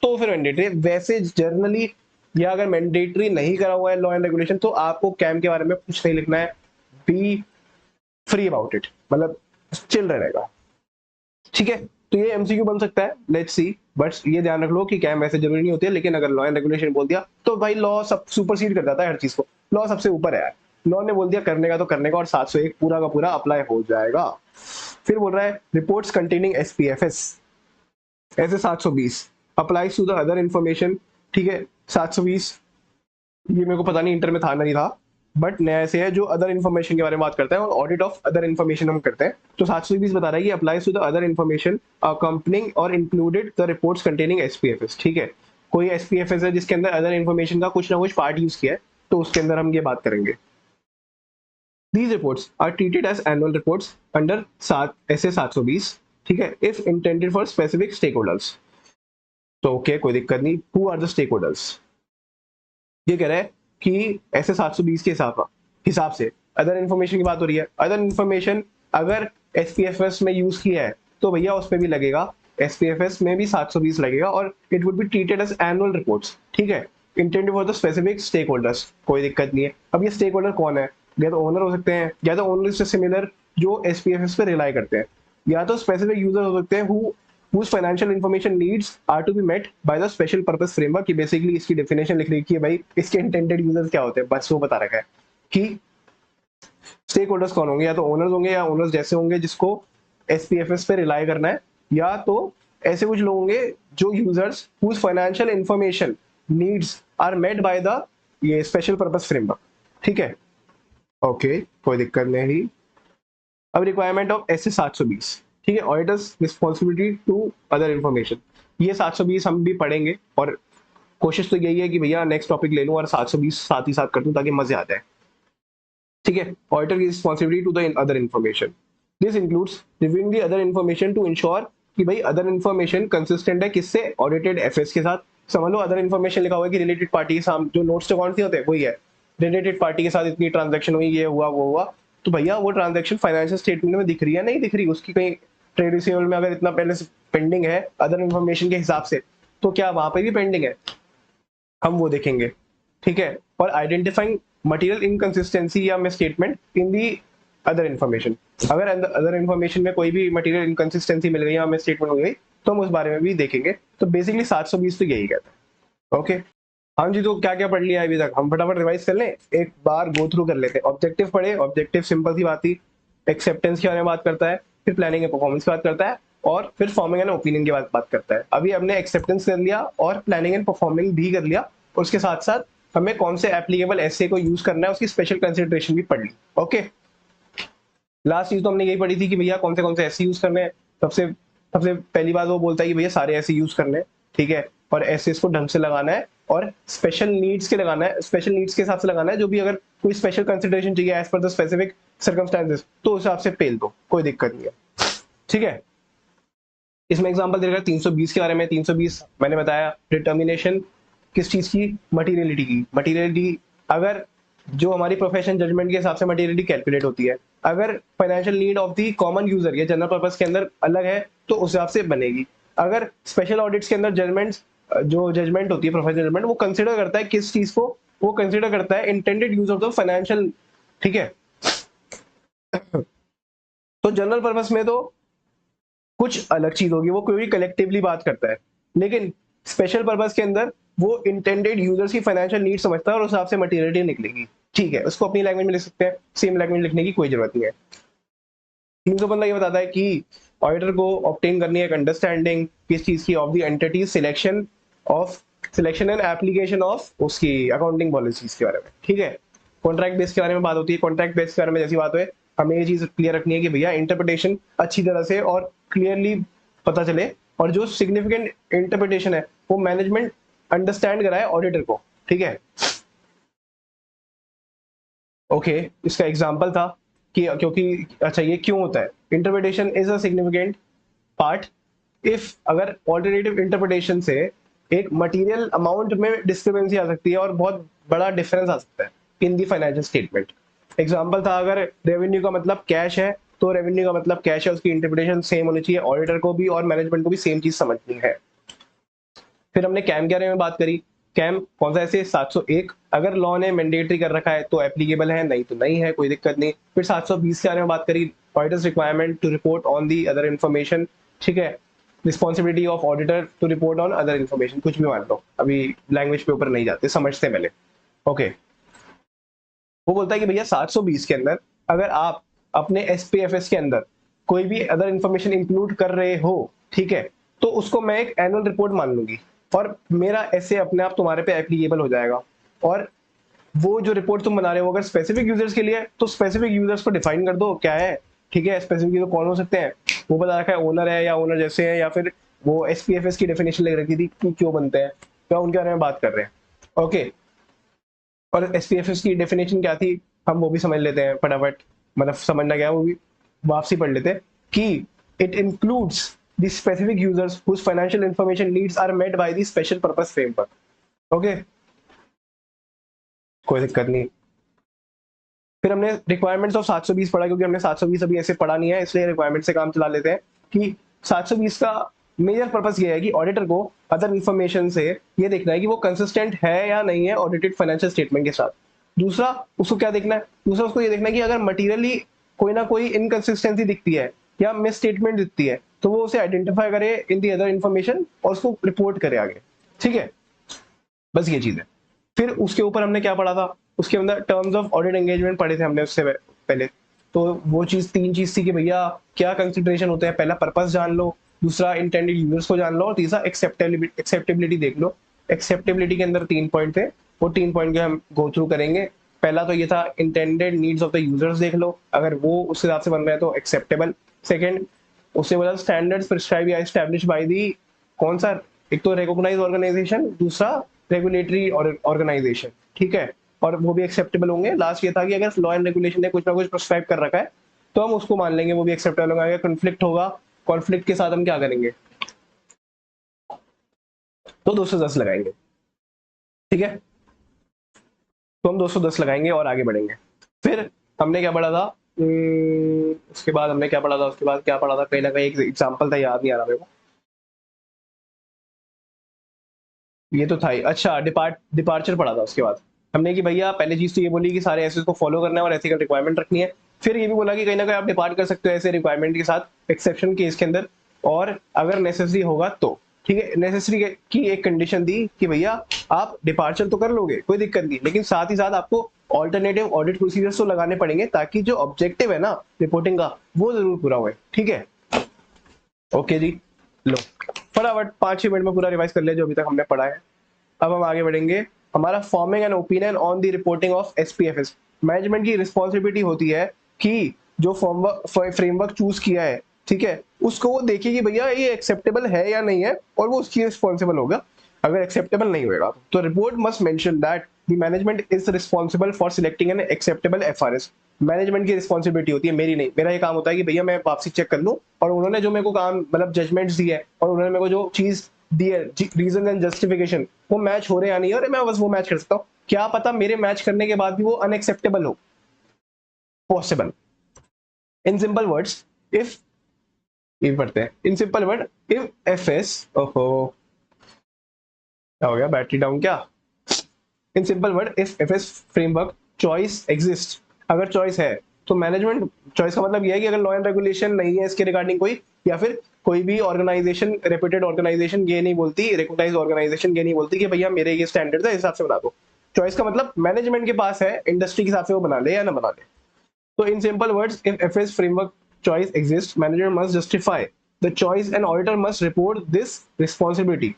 तो फिर मैंडेटरी। वैसे जर्नली या अगर मैंडेटरी नहीं करा हुआ है लॉ एंड रेगुलेशन, तो आपको कैम के बारे में कुछ नहीं लिखना है। बी फ्री अबाउट इट, मतलब चिल रहने का। ठीक है, तो ये एमसीक्यू बन सकता है, लेट्स सी। बट ये ध्यान रख लो कि कैम वैसे जरूरी नहीं होती है, लेकिन अगर लॉ एंड रेगुलेशन बोल दिया तो भाई लॉ सब सुपरसीड कर जाता है हर चीज को। लॉ सबसे ऊपर है यार, लॉ ने बोल दिया करने का तो करने का, और 701 पूरा का पूरा अप्लाई हो जाएगा। फिर बोल रहा है रिपोर्ट्स कंटेनिंग एसपीएफएस, ऐसे 720 applies to the other information. ठीक है, 720 ये मेरे को पता नहीं इंटर में था नहीं था, बट नया से है जो अदर इन्फॉर्मेशन के बारे में बात करता है, और ऑडिट ऑफ अदर इन्फॉर्मेशन हम करते हैं। तो 720 बता रहा है कि applies to the other information accompanying और included the reports containing SPFS. ठीक है, कोई एसपीएफएस है जिसके अंदर अदर इन्फॉर्मेशन का कुछ ना कुछ पार्ट यूज किया है, तो उसके अंदर हम ये बात करेंगे। These reports are treated as annual reports under SA 720। ठीक है, if intended for specific stakeholders। तो ओके, कोई दिक्कत नहीं। Who are the stakeholders? ये कह रहा है कि ऐसे 720 के हिसाब से अदर इन्फॉर्मेशन की बात हो रही है। अदर इन्फॉर्मेशन अगर एसपीएफएस में यूज किया है तो भैया उस पर भी लगेगा, एसपीएफएस में भी 720 लगेगा, और it would be treated as annual reports. ठीक है, intended for the specific stakeholders, कोई दिक्कत नहीं है। अब ये स्टेक होल्डर कौन है? या तो ओनर हो सकते हैं, या तो ओनर से सिमिलर जो एसपीएफएस पे रिलाई करते हैं, या तो स्पेसिफिक यूजर हो सकते हैं whose financial information needs are to be met by the special purpose framework। कि बेसिकली इसकी डेफिनेशन लिख रही है भाई इसके इंटेंडेड यूजर्स क्या होते हैं, बस वो बता रखा है कि स्टेक होल्डर्स कौन होंगे, या तो ओनर्स होंगे या ओनर्स जैसे होंगे जिसको एसपीएफएस पे रिलाई करना है, या तो ऐसे कुछ लोग होंगे जो users whose financial information needs are met by the ये स्पेशल पर्पस फ्रेमवर्क। ठीक है, ओके, कोई दिक्कत नहीं। अब रिक्वायरमेंट ऑफ एस 720। ठीक है, auditor's responsibility to other information. ये 720 हम भी पढ़ेंगे, और कोशिश तो यही है कि भैया नेक्स्ट टॉपिक ले लूं और 720 साथ ही साथ कर दूं ताकि मजे आते हैं। ठीक है, ऑडिटर की responsibility to the other information. This includes reviewing the other information to ensure कि भाई अदर इन्फॉर्मेशन कंसिस्टेंट है किससे, ऑडिटेड एफएस के साथ। समझ लो अदर इन्फॉर्मेशन लिखा हुआ है कि रिलेटेड पार्टी के साथ जो नोट्स टू अकाउंट होते हैं वही है, रिलेटेड पार्टी के साथ इतनी ट्रांजेक्शन हुई, ये हुआ वो हुआ, तो भैया वो ट्रांजेक्शन फाइनेंशियल स्टेटमेंट में दिख रही है नहीं दिख रही, उसकी कहीं ट्रेड रिसीवेबल में अगर इतना पहले से पेंडिंग है अदर इन्फॉर्मेशन के हिसाब से, तो क्या वहां पे भी पेंडिंग है, हम वो देखेंगे। ठीक है, और आइडेंटिफाइंग मटेरियल इनकंसिस्टेंसी या miss statement in the other information. अगर अदर इन्फॉर्मेशन में कोई भी मटेरियल इनकंसिस्टेंसी मिल गई या मिस स्टेटमेंट हो गई तो हम उस बारे में भी देखेंगे। तो बेसिकली 720 तो यही कहता है। ओके, हाँ जी, तो क्या क्या पढ़ लिया अभी तक, हम फटाफट रिवाइज कर लें, एक बार गो थ्रू कर लेते हैं। ऑब्जेक्टिव पढ़े, ऑब्जेक्टिव सिंपल सी बात थी, एक्सेप्टेंस के बारे में बात करता है, फिर प्लानिंग एंड परफॉर्मेंस की बात करता है, और फिर फॉर्मिंग एंड ओपिनियन की बात करता है। अभी हमने एक्सेप्टेंस कर लिया और प्लानिंग एंड परफॉर्मिंग भी कर लिया, उसके साथ साथ हमें कौन से एप्लीकेबल एसे को यूज करना है उसकी स्पेशल कंसिडरेशन भी पढ़ ली। ओके, लास्ट चीज तो हमने यही पढ़ी थी कि भैया कौन से ऐसे यूज करने हैं। सबसे सबसे पहली बात वो बोलता है कि भैया सारे ऐसे यूज करने हैं। ठीक है, और ऐसे इसको ढंग से लगाना है, और स्पेशल नीड्स के लगाना है, स्पेशल नीड्स के हिसाब से लगाना है। जो भी अगर कोई स्पेशल कंसिडरेशन चाहिए as per the specific circumstances, तो उस हिसाब से पेल दो, कोई दिक्कत नहीं है। ठीक है, इसमें एग्जांपल दे रखा है 320 के बारे में। 320 मैंने बताया डिटर्मिनेशन किस चीज की, मटीरियलिटी की। मटीरियलिटी अगर जो हमारी प्रोफेशन जजमेंट के हिसाब से मटीरियलिटी कैलकुलेट होती है, अगर financial need of the common user या जनरल पर्पस के अंदर अलग है तो उस हिसाब से बनेगी। अगर स्पेशल ऑडिट्स के अंदर जजमेंट्स, जो जजमेंट होती है प्रोफेशनल जजमेंट, वो कंसिडर करता है किस चीज को, वो कंसिडर करता है intended use of the financial. ठीक है, तो जनरल पर्पस में तो कुछ अलग चीज होगी, वो कोई कलेक्टिवली बात करता है, लेकिन स्पेशल पर्पस के अंदर वो इंटेंडेड यूजर्स की फाइनेंशियल नीड समझता है और उस हिसाब से मटेरियलिटी निकलेगी। ठीक है, उसको अपनी लैंग्वेज में लिख सकते हैं, सेम लैंग्वेज लिखने की कोई जरूरत नहीं है। 315 ये बताता है कि ऑडिटर को ऑब्टेन करनी है एक अंडरस्टैंडिंग किस चीज की, of the entity selection and application of उसकी अकाउंटिंग पॉलिसीज के बारे में। ठीक है, कॉन्ट्रैक्ट बेस के बारे में बात होती है। कॉन्ट्रैक्ट बेस के बारे में जैसी बात हुए, हमें ये चीज क्लियर रखनी है कि भैया इंटरप्रिटेशन अच्छी तरह से और क्लियरली पता चले, और जो सिग्निफिकेंट इंटरप्रिटेशन है वो मैनेजमेंट अंडरस्टैंड कराए ऑडिटर को। ठीक है, ओके, इसका एग्जांपल था कि क्योंकि अच्छा ये क्यों होता है, interpretation is a significant part if अगर ऑल्टरनेटिव इंटरप्रिटेशन से एक मटेरियल अमाउंट में डिस्क्रिपेंसी आ सकती है और बहुत बड़ा डिफरेंस आ सकता है इन दी फाइनेंशियल स्टेटमेंट। एग्जाम्पल था, अगर रेवेन्यू का मतलब कैश है तो रेवेन्यू का मतलब कैश है, उसकी इंटरप्रिटेशन सेम होनी चाहिए, ऑडिटर को भी और मैनेजमेंट को भी सेम चीज समझनी है। फिर हमने कैम के बारे में बात करी। कैम कौन सा, ऐसे 701 अगर लॉ ने मैंडेटरी कर रखा है तो एप्लीकेबल है, नहीं तो नहीं है, कोई दिक्कत नहीं। फिर 720 के बारे में बात करी, auditor's requirement to report on the other information, ठीक है, responsibility of auditor to report on other information, कुछ भी मान लो, अभी लैंग्वेज पे ऊपर नहीं जाते, समझते पहले। ओके, वो बोलता है कि भैया 720 के अंदर अगर आप अपने एसपीएफएस के अंदर कोई भी अदर इन्फॉर्मेशन इंक्लूड कर रहे हो, ठीक है, तो उसको मैं एक एनुअल रिपोर्ट मान लूंगी और मेरा ऐसे अपने आप तुम्हारे पे एप्लीकेबल हो जाएगा। और वो जो रिपोर्ट तुम बना रहे हो अगर स्पेसिफिक यूजर्स के लिए है, तो स्पेसिफिक यूजर्स को डिफाइन कर दो क्या है, ठीक है, स्पेसिफिक यूजर कौन हो सकते हैं, वो बता रखा है, ओनर है या ओनर जैसे है, या फिर वो एसपीएफएस की डेफिनेशन लग रखी थी कि क्यों बनते हैं, क्या उनके बारे में बात कर रहे हैं। ओके, और एसपीएफएस की डेफिनेशन क्या थी, हम वो भी समझ लेते हैं फटाफट, मतलब समझना क्या है वो भी वापसी पढ़ लेते हैं कि it includes the specific users whose financial information needs are met by the special purpose framework. Okay, कोई दिक्कत नहीं। फिर हमने रिक्वायरमेंट्स ऑफ 720 पढ़ा, क्योंकि हमने 720 अभी ऐसे पढ़ा नहीं है, इसलिए रिक्वायरमेंट से काम चला लेते हैं कि 720 का मेजर पर्पस ये है कि ऑडिटर को अदर इन्फॉर्मेशन से ये देखना है कि वो कंसिस्टेंट है या नहीं है ऑडिटेड फाइनेंशियल स्टेटमेंट के साथ। दूसरा उसको क्या देखना है, दूसरा उसको ये देखना है कि अगर मटीरियली कोई ना कोई इनकंसिस्टेंसी दिखती है या मिस स्टेटमेंट दिखती है तो वो उसे आइडेंटिफाई करे इन दी अदर इन्फॉर्मेशन और उसको रिपोर्ट करे आगे, ठीक है, बस ये चीज है। फिर उसके ऊपर हमने क्या पढ़ा था, उसके अंदर टर्म्स ऑफ ऑडिट एंगेजमेंट पढ़े थे हमने उससे पहले। तो वो चीज, तीन चीज थी कि भैया क्या कंसिडरेशन होते हैं, पहला पर्पस जान लो, दूसरा इंटेंडेड यूजर्स को जान लो, और तीसरा एक्सेप्टेबिलिटी देख लो। एक्सेप्टेबिलिटी के अंदर 3 पॉइंट थे, वो 3 पॉइंट के हम गो थ्रू करेंगे। पहला तो ये था intended needs of the users देख लो, अगर वो उस हिसाब से बन रहे हैं तो एक्सेप्टेबल। सेकंड, उससे बोला स्टैंडर्ड्स प्रिस्क्राइब या एस्टैब्लिश बाय दी, कौन सा, एक तो रिकॉग्नाइज ऑर्गेनाइजेशन, दूसरा रेगुलेटरी ऑर्गेनाइजेशन, ठीक है, और वो भी एक्सेप्टेबल होंगे। लास्ट ये था कि अगर लॉ एंड रेगुलेशन ने कुछ ना कुछ प्रिस्क्राइब कर रखा है तो हम उसको मान लेंगे, वो भी एक्सेप्टेबल होगा। अगर कॉन्फ्लिक्ट होगा, कॉन्फ्लिक्ट के साथ हम क्या करेंगे, तो 210 लगाएंगे, ठीक है, तो हम 210 लगाएंगे और आगे बढ़ेंगे। फिर हमने क्या पढ़ा था, उसके बाद हमने क्या पढ़ा था, उसके बाद क्या पढ़ा था, कहीं ना कहीं एक एग्जाम्पल था, याद नहीं आ रहा मेरे को, ये तो था ही, अच्छा डिपार्चर पढ़ा था। उसके बाद हमने कि भैया पहले चीज तो ये बोली कि सारे एसेस को फॉलो करना है और एथिकल रिक्वायरमेंट रखनी है। फिर ये भी बोला कि कहीं ना कहीं आप डिपार्ट कर सकते हो ऐसे रिक्वायरमेंट के साथ एक्सेप्शन केस के अंदर, और अगर नेसेसरी होगा तो, ठीक है, नेसेसरी की एक कंडीशन दी कि भैया आप डिपार्चर तो कर लोगे, कोई दिक्कत नहीं, लेकिन साथ ही साथ आपको ऑल्टरनेटिव ऑडिट प्रोसीजर्स तो लगाने पड़ेंगे ताकि जो ऑब्जेक्टिव है ना रिपोर्टिंग का वो जरूर पूरा हुए, ठीक है। ओके जी, लो फटाफट 5-6 मिनट में पूरा रिवाइज कर लिया जो अभी तक हमने पढ़ा है। अब हम आगे बढ़ेंगे, हमारा forming an opinion on the reporting of SPFs. Management की रिस्पॉन्सिबिलिटी होती है कि जो फ्रेमवर्क चूज किया है, ठीक है, उसको वो देखे कि भैया ये एक्सेप्टेबल है या नहीं है, और वो उसकी रिस्पॉन्सिबल होगा। अगर एक्सेप्टेबल नहीं होगा तो report must mention that the management is responsible for selecting an acceptable FRS. Management की रिस्पॉन्सिबिलिटी होती है, मेरी नहीं। मेरा ये काम होता है कि भैया मैं वापसी चेक कर लूं, और उन्होंने जो मेरे को काम मतलब जजमेंट्स दी है और उन्होंने मेरे को जो चीज दी है, रीजन एंड जस्टिफिकेशन, वो मैच हो रहे या नहीं हो रहे, मैं बस वो मैच कर सकता हूँ। क्या पता मेरे मैच करने के बाद भी वो अनएक्सेप्टेबल हो, possible. In simple words, if, ये पढ़ते हैं, in simple word, if F S, ओहो क्या हो गया, बैटरी डाउन क्या, in simple word, if F S framework choice exist, अगर चॉइस है तो मैनेजमेंट, चॉइस का मतलब यह है कि अगर लॉ एंड रेगुलेशन नहीं है इसके रिगार्डिंग कोई, या फिर कोई भी ऑर्गेनाइजेशन, रेप्यूटेड ऑर्गेनाइजेशन ये नहीं बोलती, रिकॉग्नाइज्ड ऑर्गेनाइजेशन ये नहीं बोलती कि भैया मेरे ये स्टैंडर्ड है इस हिसाब से बना दो। चॉइस का मतलब मैनेजमेंट के पास है, इंडस्ट्री के हिसाब से वो बना ले या ना बना ले। तो in simple words, if FS framework choice exists, manager must justify the choice and auditor must report this responsibility.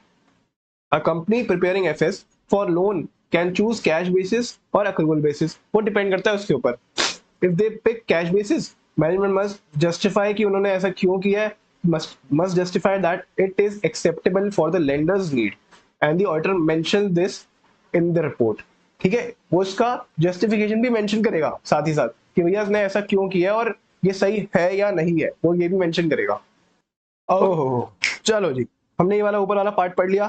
A company preparing FS for loan can choose cash basis or accrual basis. वो depend करता है उसके ऊपर। If they pick cash basis, management must justify कि उन्होंने ऐसा क्यों किया है, must justify that it is acceptable for the lender's need, and the auditor mentions this in the report. ठीक है, वो उसका जस्टिफिकेशन भी मेंशन करेगा साथ ही साथ कि भैया उसने ऐसा क्यों किया है और ये सही है या नहीं है, वो ये भी मेंशन करेगा। ओहो, चलो जी, हमने ये वाला ऊपर वाला पार्ट पढ़ लिया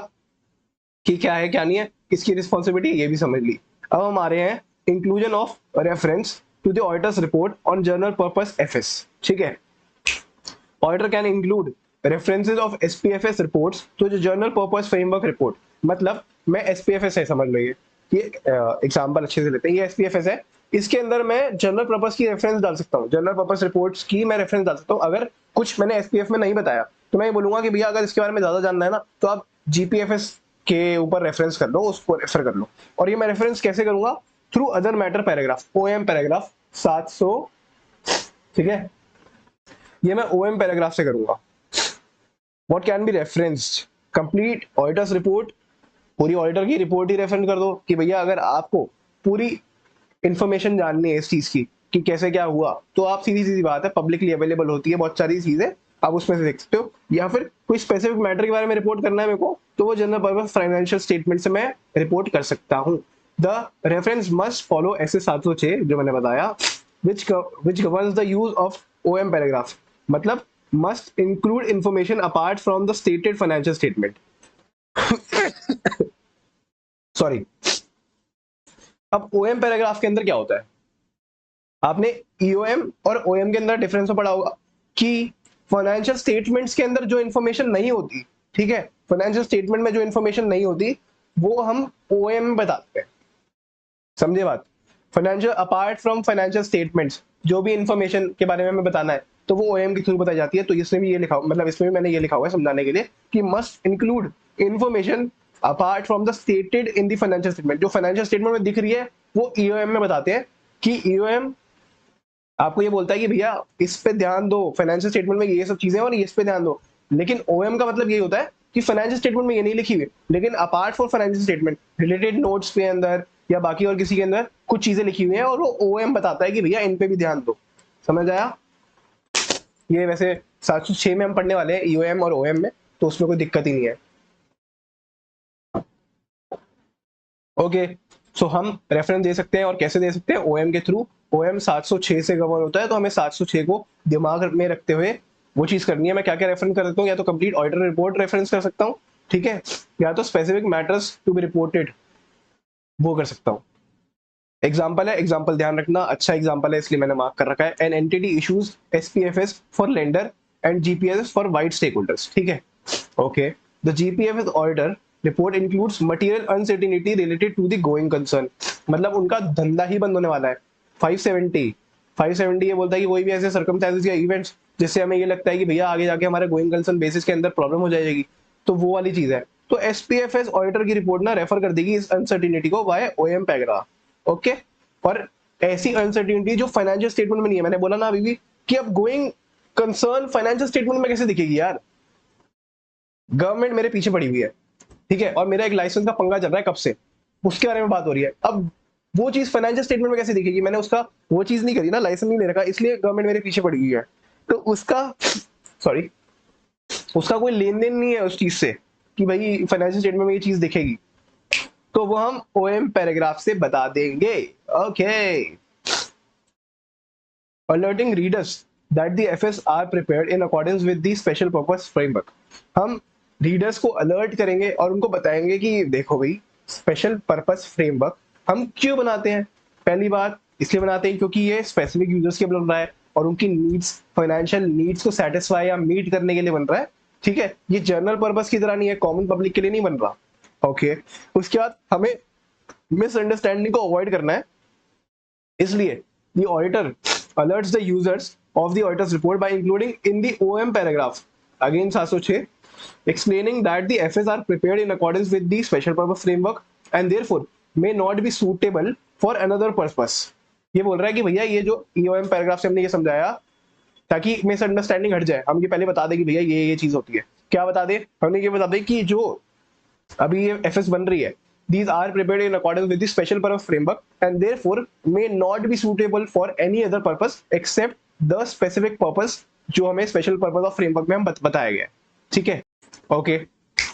कि क्या है क्या नहीं है, किसकी रिस्पॉन्सिबिलिटी, ये भी समझ ली। अब हम आ रहे हैं inclusion of reference to the auditor's report on general purpose FS. ठीक है, auditor can include references of SPFS reports to the general purpose framework report. मतलब मैं SPFS है, समझ लो, ये एग्जांपल अच्छे से लेते हैं, ये SPFS है, इसके अंदर मैं जनरल पर्पस की रेफरेंस डाल सकता हूँ, जनरल पर्पस रिपोर्ट्स की मैं रेफरेंस डाल सकता हूँ। अगर कुछ मैंने SPF में नहीं बताया तो मैं ये बोलूंगा कि भैया अगर इसके बारे में ज्यादा जानना है ना तो आप GPFS के ऊपर रेफरेंस कर लो, उसको रेफर कर लो। और ये मैं रेफरेंस कैसे करूंगा? Through other matter paragraph, OM paragraph 700, ठीक है, ये मैं OM पैराग्राफ से करूंगा। What can be referenced? Complete auditors report, पूरी ऑडिटर की रिपोर्ट ही रेफरेंस कर दो कि भैया अगर आपको पूरी इंफॉर्मेशन जाननी है इस चीज की कि कैसे क्या हुआ, तो आप सीधी सीधी बात है, पब्लिकली अवेलेबल होती है बहुत सारी चीजें, आप उसमें से देख सकते हो। या फिर कोई स्पेसिफिक मैटर के बारे में रिपोर्ट करना है मेरे को, तो वो जनरल पर्पस फाइनेंशियल स्टेटमेंट से मैं रिपोर्ट कर सकता हूँ। द रेफरेंस मस्ट फॉलो ऐसे 706 जो मैंने बताया, which governs the use of OM paragraph, मतलब must include information apart from the stated financial statement. Sorry. अब OM पैराग्राफ के अंदर क्या होता है? आपने EOM और OM के अंदर डिफरेंस पढ़ा होगा कि फाइनेंशियल स्टेटमेंट्स के अंदर जो इंफॉर्मेशन नहीं होती, ठीक है, फाइनेंशियल स्टेटमेंट में जो इंफॉर्मेशन नहीं होती वो हम OM में बताते हैं, समझे बात? Financial apart from financial statements जो भी इंफॉर्मेशन के बारे में हमें बताना है तो वो OM के थ्रू बताई जाती है। तो इसमें भी ये लिखा, मतलब इसमें भी मैंने ये लिखा हुआ है समझाने के लिए कि must include information apart from the stated in the financial statement. जो फाइनेंशियल स्टेटमेंट में दिख रही है वो EOM में बताते हैं कि EOM आपको ये बोलता है कि भैया इस पे ध्यान दो, फाइनेंशियल स्टेटमेंट में ये सब चीजें और इस पे ध्यान दो। लेकिन OM का मतलब ये होता है कि फाइनेंशियल स्टेटमेंट में ये नहीं लिखी हुई, लेकिन apart from financial statement related notes के अंदर या बाकी और किसी के अंदर कुछ चीजें लिखी हुई हैं और वो OM बताता है कि भैया इन पे भी ध्यान दो। समझ आया? ये वैसे 706 में हम पढ़ने वाले हैं EOM और OM में, तो उसमें कोई दिक्कत ही नहीं है। ओके, सो हम रेफरेंस दे सकते हैं और कैसे दे सकते हैं? OM के थ्रू। OM 706 से कवर होता है, तो हमें 706 को दिमाग में रखते हुए वो चीज करनी है। मैं क्या क्या रेफरेंस कर सकता हूँ? या तो कंप्लीट ऑडिटर रिपोर्ट रेफरेंस कर सकता हूँ, ठीक है, या तो specific matters to be reported वो कर सकता हूँ। एग्जाम्पल है, एग्जाम्पल ध्यान रखना, अच्छा एग्जाम्पल है इसलिए मैंने मार्क कर रखा है। An entity issues SPFS for lender and GPFS for wide stakeholders, ठीक है, okay. The GPFS auditor report includes material uncertainty related to the going concern, मतलब उनका धंधा ही बंद होने वाला है। 570 ये बोलता है कि कोई भी ऐसे सर्कमस्टेंसेस या इवेंट्स जिससे हमें ये लगता है कि भैया आगे जाके हमारे गोइंग कंसर्न बेसिस के अंदर प्रॉब्लम हो जाएगी, तो वो वाली चीज है। तो SPFS ऑडिटर की रिपोर्ट ना रेफर कर देगी इस अनसर्टेनिटी को वाया OM पैराग्राफ, ओके। और ऐसी अनसर्टेनिटी जो फाइनेंशियल स्टेटमेंट में नहीं है, मैंने बोला ना अभी भी कि अब गोइंग कंसर्न फाइनेंशियल स्टेटमेंट में कैसे दिखेगी यार? गवर्नमेंट मेरे पीछे पड़ी हुई है, ठीक है, और मेरा एक लाइसेंस का पंगा चल रहा है कब से, उसके बारे में बात हो रही है। अब वो चीज फाइनेंशियल स्टेटमेंट में कैसे दिखेगी? मैंने उसका वो चीज नहीं करी ना, लाइसेंस नहीं ले रखा, इसलिए गवर्नमेंट मेरे पीछे पड़ी हुई है। तो उसका सॉरी उसका कोई लेन देन नहीं है उस चीज से कि भाई फाइनेंशियल स्टेटमेंट में ये चीज दिखेगी, तो वो हम OM पैराग्राफ से बता देंगे, okay. Alerting readers that the FS are prepared in accordance with the special purpose framework, हम रीडर्स को अलर्ट करेंगे और उनको बताएंगे कि देखो भाई स्पेशल पर्पस फ्रेमवर्क हम क्यों बनाते हैं। पहली बात इसलिए बनाते हैं क्योंकि ये स्पेसिफिक यूजर्स के लिए बन रहा है और उनकी नीड्स, फाइनेंशियल नीड्स को सेटिस्फाई या मीट करने के लिए बन रहा है, ठीक है। ये जनरल पर्पस की तरह नहीं है, कॉमन पब्लिक के लिए नहीं बन रहा, ओके। उसके बाद हमें मिसअंडरस्टैंडिंग को अवॉइड करना है, इसलिए the auditor alerts the users of the auditor's report by including in the OM paragraph, again 706, explaining that the FS are prepared in accordance with the special purpose framework and therefore may not be suitable for another purpose। ये बोल रहा है कि भैया ये जो EOM paragraph से हमने ये समझाया ताकि मिसअंडरस्टैंडिंग हट जाए, हम ये पहले बता दें कि भैया ये चीज होती है। क्या बता दे? हमने ये बता दें कि जो अभी ये FS बन रही है, these are prepared in accordance with the special purpose framework and therefore may not be suitable for any other purpose except the specific purpose जो हमें special purpose of framework में हम बताया गया है, ठीक है, ओके।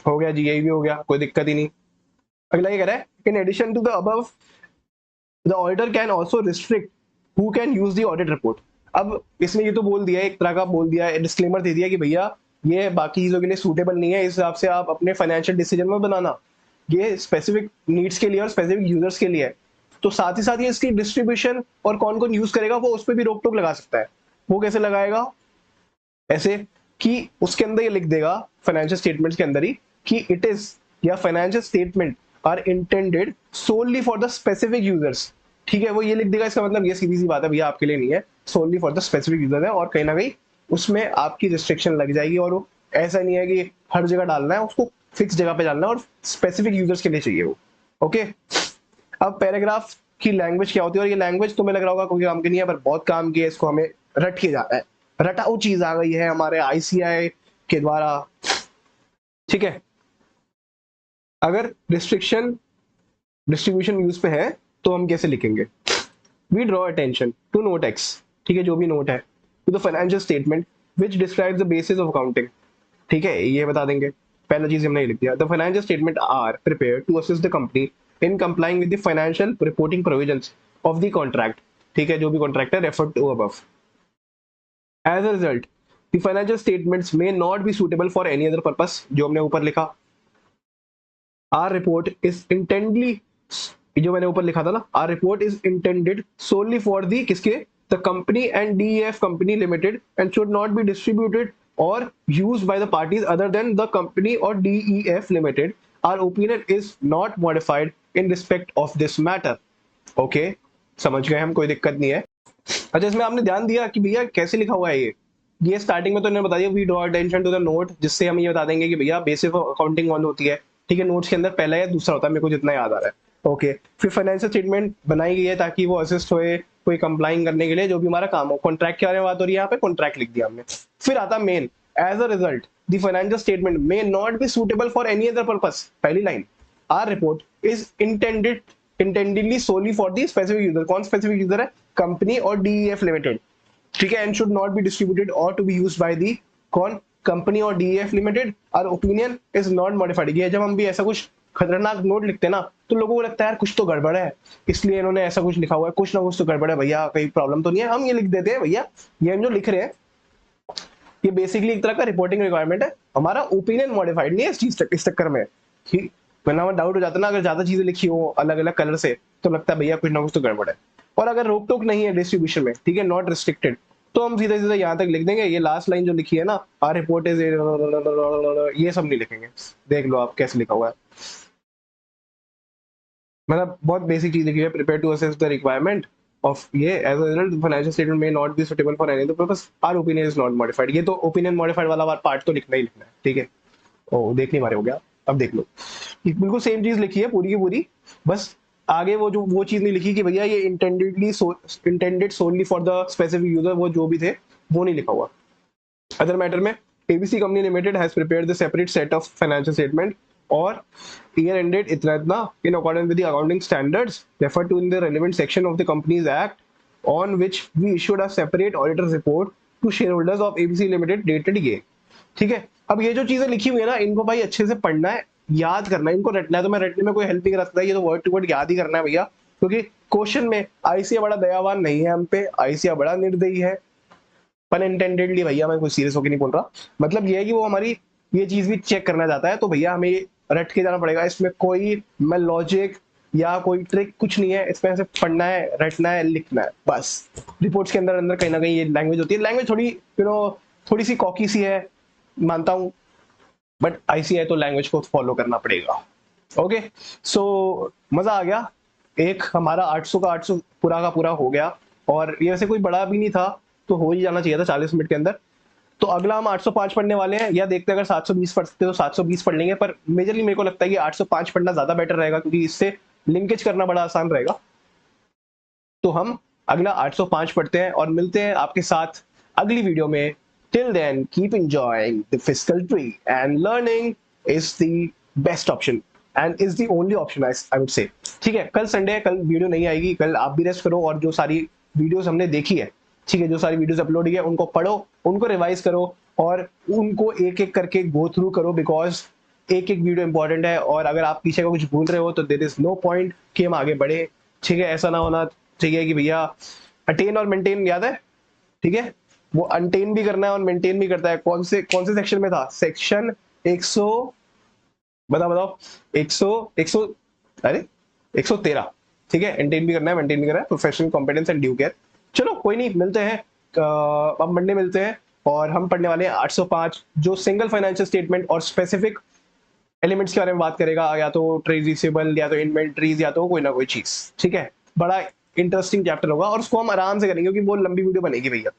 हो गया जी, यही भी हो गया, कोई दिक्कत ही नहीं। अगला ये कह रहा है in addition to the above the auditor can also restrict who can use the audit report। अब इसने ये तो बोल दिया है, एक तरह का बोल दिया है, डिस्क्लेमर दे दिया कि भैया ये बाकी चीजों के लिए सूटेबल नहीं है, इस हिसाब से आप अपने फाइनेंशियल डिसीजन में बनाना, ये स्पेसिफिक नीड्स के लिए और स्पेसिफिक यूजर्स के लिए है। तो साथ ही साथ ये इसकी डिस्ट्रीब्यूशन और कौन कौन यूज करेगा वो उस पर भी रोक टोक लगा सकता है। वो कैसे लगाएगा? ऐसे कि उसके अंदर ये लिख देगा फाइनेंशियल स्टेटमेंट्स के अंदर ही कि इट इज या financial statement are intended solely for the specific users. ठीक है, वो ये लिख देगा, इसका मतलब ये सीधी सी बात है भैया आपके लिए नहीं है, सोनली फॉर द स्पेसिफिक यूजर है। और कहीं ना कहीं उसमें आपकी रिस्ट्रिक्शन लग जाएगी, और वो ऐसा नहीं है कि हर जगह डालना है, उसको फिक्स जगह पे डालना है और स्पेसिफिक यूजर्स के लिए चाहिए वो। ओके, अब पैराग्राफ की लैंग्वेज क्या होती है, और ये लैंग्वेज तुम्हें लग रहा होगा कोई काम की नहीं है, पर बहुत काम की है, इसको हमें रट के जाना है। रटाऊ चीज आ गई है हमारे आईसीआई के द्वारा। ठीक है, अगर रिस्ट्रिक्शन डिस्ट्रीब्यूशन यूज पे है तो हम कैसे लिखेंगे? We draw attention to note X, ठीक है, जो भी नोट है, to the financial statement which describes the basis of accounting. ठीक है, ये बता देंगे। पहला चीज हमने लिख दिया, the financial statement are prepared to assist the company in complying with the financial reporting provisions of the contract. ठीक है, जो भी कॉन्ट्रैक्ट है referred to above. As a result the financial statements may not be suitable for any other purpose, जो हमने ऊपर लिखा। Are report is इंटेंडली, जो मैंने ऊपर लिखा था ना, our report is intended solely for the किसके, the company and DEF company limited and should not be distributed or used by the parties other than the company और DEF limited. Our opinion is not modified in respect of this matter. Okay, समझ गए हम, कोई दिक्कत नहीं है। अच्छा, इसमें आपने ध्यान दिया कि भैया कैसे लिखा हुआ है ये स्टार्टिंग में तो इन्होंने बता दिया we draw attention to the note, जिससे हम ये बता देंगे कि भैया बेसिक अकाउंटिंग कौन होती है। ठीक है, नोट्स के अंदर पहला या दूसरा होता है, मेरे को जितना याद आ रहा है। ओके, फिर फाइनेंशियल स्टेटमेंट बनाई गई है ताकि वो असिस्ट होए कोई कंप्लाइंग करने के लिए, जो भी हमारा काम हो। कॉन्ट्रैक्ट के बारे में बात हो रही है, यहाँ पे कॉन्ट्रैक्ट लिख दिया हमने। फिर आता main, as a result the financial statement may not be suitable for any other purpose. पहली line, our report is intendedly solely for the specific user. कौन स्पेसिफिक यूजर है? कंपनी और डीईएफ लिमिटेड। ठीक है, and should not be distributed or to be used by the कौन, company और DEF limited. Our opinion is not modified. ये जब हम भी ऐसा कुछ खतरनाक नोट लिखते हैं ना, तो लोगों को लगता है यार कुछ तो गड़बड़ है, इसलिए इन्होंने ऐसा कुछ लिखा हुआ है, कुछ ना कुछ तो गड़बड़ है भैया, कहीं प्रॉब्लम तो नहीं है। हम ये लिख देते हैं भैया, ये हम जो लिख रहे हैं ये बेसिकली एक तरह का रिपोर्टिंग रिक्वायरमेंट है, हमारा ओपिनियन मॉडिफाइड नहीं है इस चीज तक, इस चक्कर में। वरना डाउट हो जाता है ना, अगर ज्यादा चीजें लिखी हो अलग अलग कलर से, तो लगता है भैया कुछ ना कुछ तो गड़बड़ है। और अगर रोक टोक नहीं है डिस्ट्रीब्यूशन में, ठीक है, नॉट रिस्ट्रिक्टेड, तो हम सीधे सीधे यहाँ तक लिख देंगे। ये लास्ट लाइन जो लिखी है ना, आर रिपोर्ट इज, ये सब नहीं लिखेंगे। देख लो आप कैसे लिखा हुआ है, मतलब बहुत बेसिक चीज लिखी है, prepare to assess the requirement of ये, as a result financial statement may not be suitable for any other purpose, our opinion is not modified. ये तो ओपिनियन मॉडिफाइड वाला पार्ट तो लिखना ही लिखना है। ठीक है, ओ देख नहीं मारे, हो गया। अब देख लो, बिल्कुल सेम चीज लिखी है पूरी की पूरी, बस आगे वो चीज नहीं लिखी कि भैया ये intended solely for the specific user, वो जो भी थे वो नहीं लिखा हुआ। अदर मैटर में ABC company limited has prepared the separate set of financial statement और ईयर एंडेड इतना इतना in accordance with the accounting standards refer to in the relevant section of the companies act on which we issued a separate auditor report to shareholders of ABC limited dated ये। ठीक है, अब ये जो चीजें लिखी हुई है ना, इनको भाई अच्छे से पढ़ना है, याद करना है, इनको रटना है। तो मैं रटने में कोई हेल्प नहीं कर सकता, ये तो वर्ड टू वर्ड याद ही करना है भैया, क्योंकि क्वेश्चन में आईसीए बड़ा दयावान नहीं है हम पे, आईसीए बड़ा निर्दयी है। पन इंटेंडेडली भैया, मैं कोई सीरियस होकर नहीं बोल रहा, मतलब ये है कि वो हमारी ये चीज भी चेक करना चाहता है, तो भैया हमें रट के जाना पड़ेगा। इसमें कोई मैं लॉजिक या कोई ट्रिक कुछ नहीं है, इसमें सिर्फ पढ़ना है, रटना है, लिखना है, बस। रिपोर्ट्स के अंदर अंदर कहीं ना कहीं ये लैंग्वेज होती है, लैंग्वेज थोड़ी थोड़ी सी कॉकी सी है, मानता हूं, बट आईसीआई तो लैंग्वेज को फॉलो करना पड़ेगा। ओके, सो मजा आ गया, एक हमारा 800 का 800 पूरा का पूरा हो गया, और ये वैसे कोई बड़ा भी नहीं था, तो हो ही जाना चाहिए था 40 मिनट के अंदर। तो अगला हम 805 पढ़ने वाले हैं, या देखते हैं अगर 720 पढ़ सकते तो 720 पढ़ लेंगे, पर मेजरली मेरे को लगता है कि 805 पढ़ना ज्यादा बेटर रहेगा, क्योंकि इससे लिंकेज करना बड़ा आसान रहेगा। तो हम अगला 805 पढ़ते हैं और मिलते हैं आपके साथ अगली वीडियो में। Till then keep enjoying the fiscal tree and learning is the best option and is the only option I would say. ठीक है, कल संडे है, कल वीडियो नहीं आएगी, कल आप भी रेस्ट करो, और जो सारी वीडियोस हमने देखी है, ठीक है, जो सारी वीडियोस अपलोड की है उनको पढ़ो, उनको रिवाइज करो, और उनको एक एक करके गो थ्रू करो, बिकॉज एक एक वीडियो इंपॉर्टेंट है। और अगर आप पीछे का कुछ भूल रहे हो तो देयर इज नो पॉइंट कि हम आगे बढ़े। ठीक है, ऐसा ना होना चाहिए कि भैया अटेन और मेंटेन याद है, ठीक है, वो अनटेन भी करना है और मेंटेन भी करता है। कौन से सेक्शन में था? सेक्शन 100, बताओ 100 अरे 113, ठीक है, एंटेन भी करना है, मेंटेन भी करना है, professional competence and due care. चलो कोई नहीं, मिलते हैं अब मंडे मिलते हैं, और हम पढ़ने वाले हैं 805, जो सिंगल फाइनेंशियल स्टेटमेंट और स्पेसिफिक एलिमेंट्स के बारे में बात करेगा, या तो ट्रेड रिसीवेबल, या तो इन्वेंटरीज, या तो कोई ना कोई चीज। ठीक है, बड़ा इंटरेस्टिंग चैप्टर होगा, और उसको हम आराम से करेंगे, क्योंकि वो लंबी वीडियो बनेगी भैया,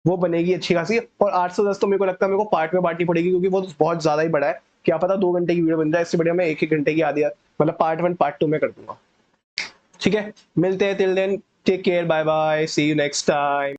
वो बनेगी अच्छी खासी। और 810 तो मेरे को लगता है मेरे को पार्ट में बांटनी पड़ेगी, क्योंकि वो बहुत ज्यादा ही बड़ा है, क्या पता 2 घंटे की वीडियो बन जाए, इससे बढ़िया मैं 1-1 घंटे की आधी, मतलब पार्ट 1 पार्ट 2 में कर दूंगा। ठीक है, मिलते हैं, till then take care, bye bye, see you next time.